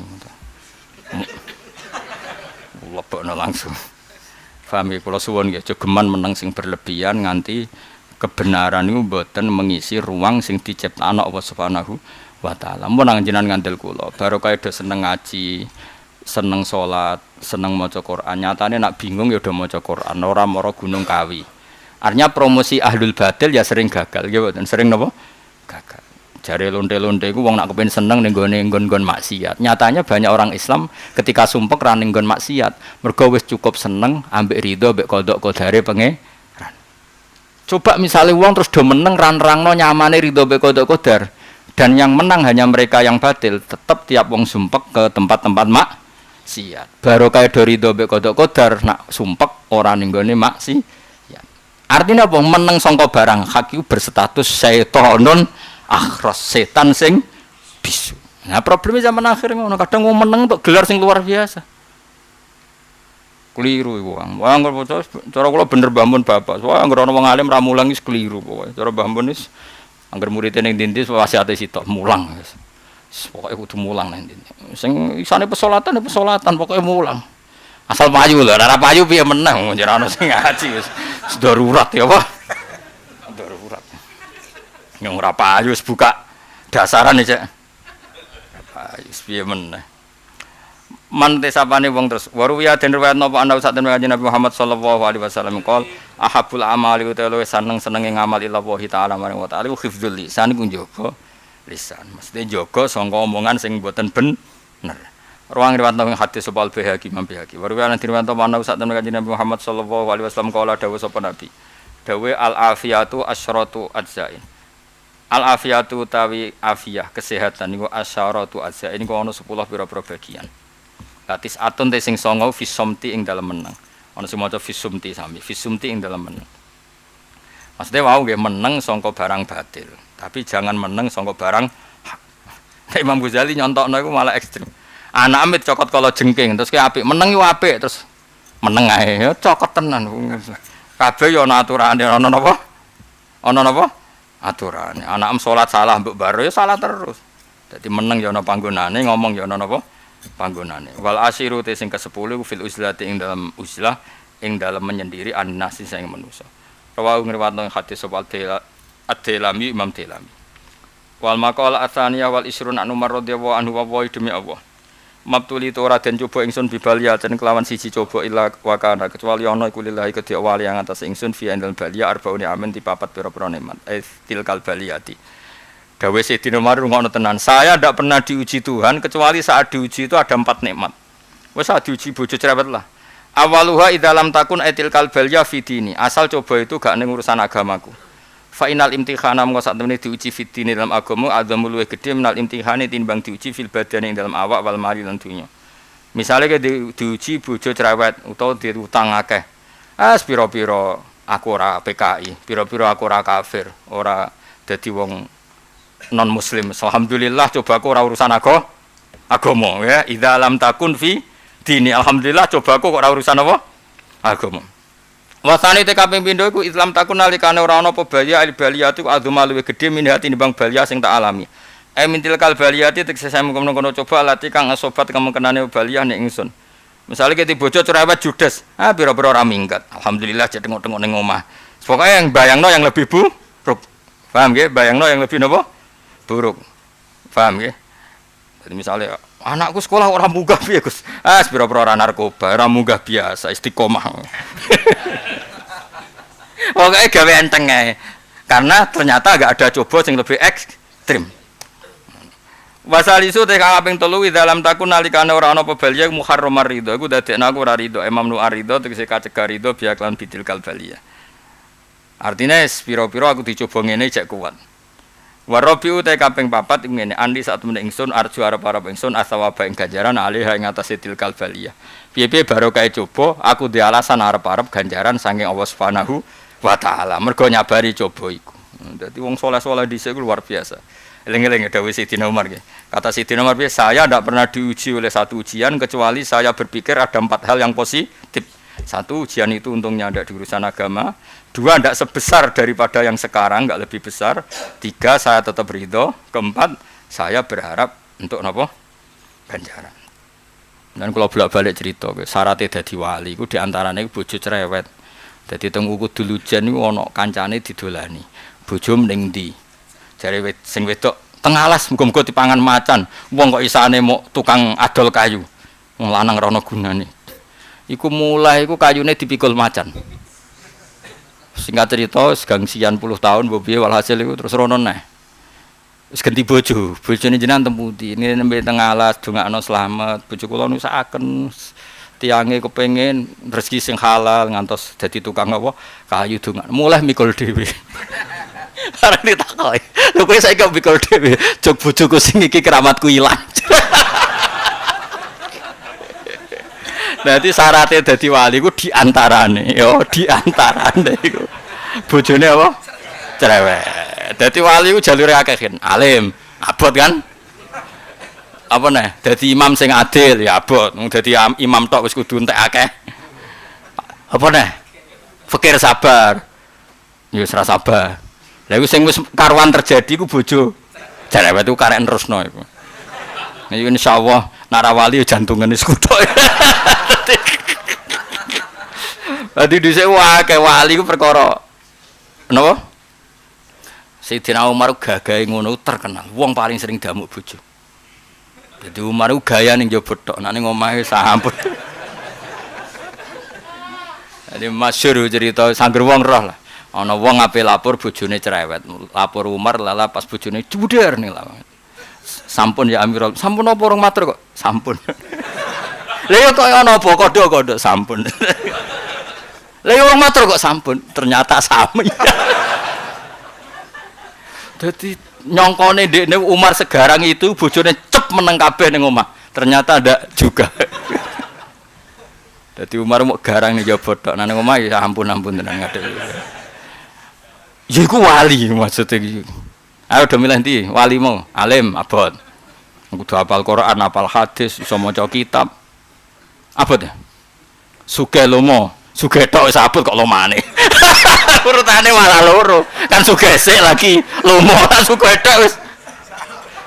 lebokno langsung. Paham ya, kalau suwon ya, jogeman menang sing berlebihan nganti kebenaran itu mboten mengisi ruang sing diciptakno Allah Subhanahu wa taala. Mun jenengan ngandel kula, baru kaya do seneng ngaji, seneng salat, seneng maca Quran. Nyatane nak bingung ya do maca Quran, ora mara Gunung Kawi. Artinya promosi ahlul batil ya sering gagal, ya mboten sering napa? Gagal. Jare lonte-lonte iku wong nak kepen seneng ning gone nggon-nggon maksiat. Nyatanya banyak orang Islam ketika sumpek ra ning nggon maksiat, mergo wis cukup seneng ambek ridho ambek kodok kodare pangeran. Coba misalnya wong terus do meneng ran-rangno nyamane ridho ambek kodok kodar dan yang menang hanya mereka yang batil, tetap tiap wong sumpek ke tempat-tempat maksiat. Baru kaya do ridho ambek kodok kodar nak sumpek ora ning gone maksiat. Artinya apa? Meneng sangka barang hak iku berstatus syaitonun akhras setan sing bisu. Nah problemnya zaman akhir ngono kadang wong meneng untuk gelar sing luar biasa. Keliru iku wong. Wong cara kula bener bangun bapak. Wah anggere ana wong alim ra mulang wis keliru pokoke. Cara bangun wis anggere murid ning ndi wasiate sitok mulang wis. Pokoke kudu mulang nang ndi. Sing isane pesolatan pokoke mulang. Asal payu lho, ora payu piye meneng ora ana sing ngaji wis darurat ya apa? Darurat. Yang ora payu wis buka dasaran iki. Payu piye meneh. Man tesapane wong terus waru ya den riwayat napa ana sak Nabi Muhammad sallallahu alaihi wasallam qol ahabul amali utawa seneng-senenge ngamal ila Allah taala marang wa taala hifdzul lisan ku njaga lisan. Mesti njaga sangka omongan sing mboten bener. Ruang riwayat nang hadis Subal Baihaqi Imam Baihaqi. Waru ya riwayat napa ana sak Nabi Muhammad sallallahu alaihi wasallam qala dawuh sapa Nabi. Dawuh al afiyatu asyratu ajzain. Al afiyatu utawi afiyah kesehatan niku asyaratu ajzain niku ana 10 pira-pira bagian. Latis atun te sing songo fisomti ing dalem meneng. Ana sing maca fisumti sami, fisumti ing dalem meneng. Maksudnya wau nggih meneng sangka barang batil, tapi jangan meneng sangka barang hak. Imam Ghazali nyontokno iku malah ekstrem. Anak amit cokot kala jengking terus ki apik, meneng yo apik terus meneng ae yo cokot tenan. Kabeh yo ana aturane, ana napa? Ana napa? Aturane. Anak salat salah mbok baro yo salah terus. Dadi meneng yo ana panggonane, ngomong yo ana napa? Panggonane. Wal asyiru te sing ke-10 iku fil uzlati ing dalam uzlah ing dalam menyendiri an-nasi sing manusa. Rawu ngriwatno hadis sapa Ad-Dailami Imam Dailami. Wal maqala atsaniyah wal isrun an Umar radhiyallahu anhu wa demi Allah. Mabtuli to ora den coba ingsun bibalia ten kelawan siji coba ila wakana kecuali ana iku lillahi kedhi wali yang atas ingsun fi indal balia arbauni amin dipapat pira-pira nikmat. Tilkal baliyati. Dawe Sayyidina Umar ngono tenan. Saya ndak pernah diuji Tuhan kecuali saat diuji itu ada 4 nikmat. Wes saat diuji bojo cerewet lah. Awaluha idalam takun tilkal balia fi dini. Asal coba itu gak ning urusan agamaku. Fa inal imtihana mengko sak temene diuji fitine dalam agama adzamul luwih gedhe minal imtihane timbang diuji fil badani ing dalam awak wal mali lan dunya. Misale ke diuji bojo cerewet utawa diutang akeh. Pira-pira aku ora PKI, pira-pira aku ora kafir, ora dadi wong non muslim. Alhamdulillah coba aku ora urusan agama ya. Idza lam takun fi dini alhamdulillah coba aku ora urusan apa? Agama. Wasane te kaping pindho iku Islam takun nalikane ora ana apa baya al baliyatu adzuma luwih gedhe minhati nimbang baliya sing tak alami. Mintil kal baliyati tekse saya mengkono-kono coba lati kang sobat kemungkinane baliya nek ingsun. Misale ki bojo cerewet judes, pira-pira ora minggat. Alhamdulillah jek tengok-tengok ning omah. Pokoke yang bayangno yang lebih buruk. Paham nggih? Bayangno yang lebih napa? Buruk. Paham nggih? Jadi misalnya anakku sekolah orang munggah piye Gus? Pira-pira ora narkoba, ora munggah biasa, istiqomah. Pokoknya gawe enteng ae. Karena ternyata enggak ada coba sing lebih ekstrim. Wasalisu te kaping 3 dalam takun nalikane ora ana pebalya muharramar ridho iku dadekna aku ora ridho Imam Nu Aridho tegese kacegah ridho biaklan bidil kalbalia. Artine pira-pira aku dicoba ngene jek kuat. Warabiu te kaping 4 ngene andi sak temene ingsun arju arep-arep ingsun asawaba ing ganjaran alih ing atase tilkal baliyah. Piye-piye barokah coba aku di alasan arep-arep ganjaran saking Allah Subhanahu wa taala. Mergo nyabari coba iku. Dadi wong saleh-saleh dhisik luar biasa. Eling-eling dawuh Sayyidina Umar nggih. Kata Sayyidina Umar, saya tidak pernah diuji oleh satu ujian kecuali saya berpikir ada 4 hal yang positif. 1, ujian itu untungnya ada di urusan agama. 2, tidak sebesar daripada yang sekarang, enggak lebih besar. 3, saya tetap ridho. 4, saya berharap untuk apa? Ganjaran. Dan kalau bolak-balik cerita, syaratnya dadi wali, itu diantaranya bojo cerewet. Jadi teng uku dulujan itu ana kancane didolani. Bojo ning ndi? Jare sing wedok teng alas muga-muga dipangan macan. Wong kok isane mok tukang adol kayu. Wong lanang ora ana gunane. Iku mulai iku kayune dipikul macan. Singkat cerita segangsian puluh tahun mbok piye walhasil iku terus rono neh. Wis ganti bojo. Bojone jenengan temputi. Ini nembe teng alas dongakno slamet. Bojo kula nusakaken tiange kepengin rezeki sing halal ngantos dadi tukang apa kayu dongak. Mulai mikul dhewe. Arep ditakoki. Lho kowe saiki kok mikul dhewe, jog bojoku sing iki keramatku ilang. Dadi syaratnya dadi wali ku diantarane, yo diantarane iku. Bojone apa? Cerewet. Dadi wali ku jalure akeh kan, alim, abot kan? Apa neh? Dadi imam sing adil ya abot. Wong dadi imam tok wis kudu entek akeh. Apa neh? Fikir sabar. Ya wis ra sabar. Lha iku sing wis karuan terjadi ku bojo cerewet iku karek nerusno iku. Nek insyaallah nek ra wali jantungane skuthuk. Dadi dhisik wae wali ku perkara napa? Sayyidina Umar gagahe ngono terkenal. Wong paling sering damuk bojo. Dadi Umar ku gaya ning njaba tok, nek ning omahe sampun. Dadi masyhur cerita sangger wong roh lah. Ana wong ape lapor bojone cerewet. Lapor Umar lala pas bojone cuder nih lah. Sampun ya Amirul. Sampun apa orang matur kok? Sampun. Lha yo kok ana apa kodho-kodho sampun. Lha yo orang matur kok sampun. Ternyata sami. Dadi nyongkone ndekne Umar segarang itu bojone cep meneng kabeh ning omah. Ternyata ndak juga. Dadi Umar mok garang ning jaba tok nang omah ya ampun-ampun tenan ngadeg. Ya iku wali maksudnya iki. Ayo do milih ndi? Wali mau, alim, abot. Kudu hafal Quran, hafal hadis, iso maca kitab. Apa tuh? Sugih lomo, sugih tok wis abot kok lomane. Urutane malah loro. Kan sugih sik lagi lomo, sugih tok wis.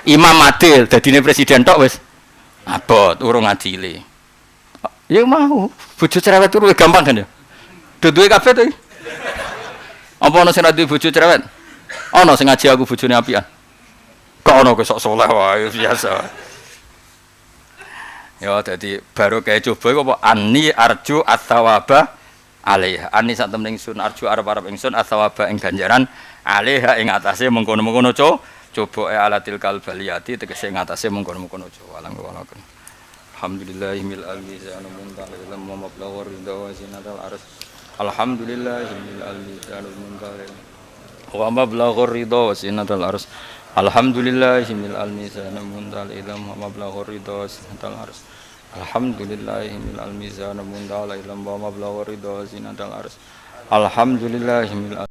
Imam adil, dadine presiden tok wis abot, urung adile. Ya mau, bojo cerewet turu gampang kan ya. Duwe kabeh to. Apa ana sing ra duwe bojo cerewet? Ana sing ngaji aku bojone apian. Kok ana kok sok saleh wae biasa. Ya dadi baru kayak coba apa ani arju at-thawaba alaiha. Ani sak temen ingsun arju arep-arep ingsun at-thawaba ing ganjaran alaiha ing atase mengkono-mengkono coba alatil kalbaliyati tegese ing atase mengkono-mengkono coba alang walaken. Alhamdulillahil almizan muntaha ilmu wa mablagh ridha wa zinatal ars. Alhamdulillahil almizan muntaha wa mablagh ridha wa zinatal ars. Alhamdulillahil almizan muntaha ilmu wa mablagh ridha wa zinatal ars. Alhamdulillahil almizan muntaha ilmu wa mablagh ridha wa zinatal ars. Alhamdulillahil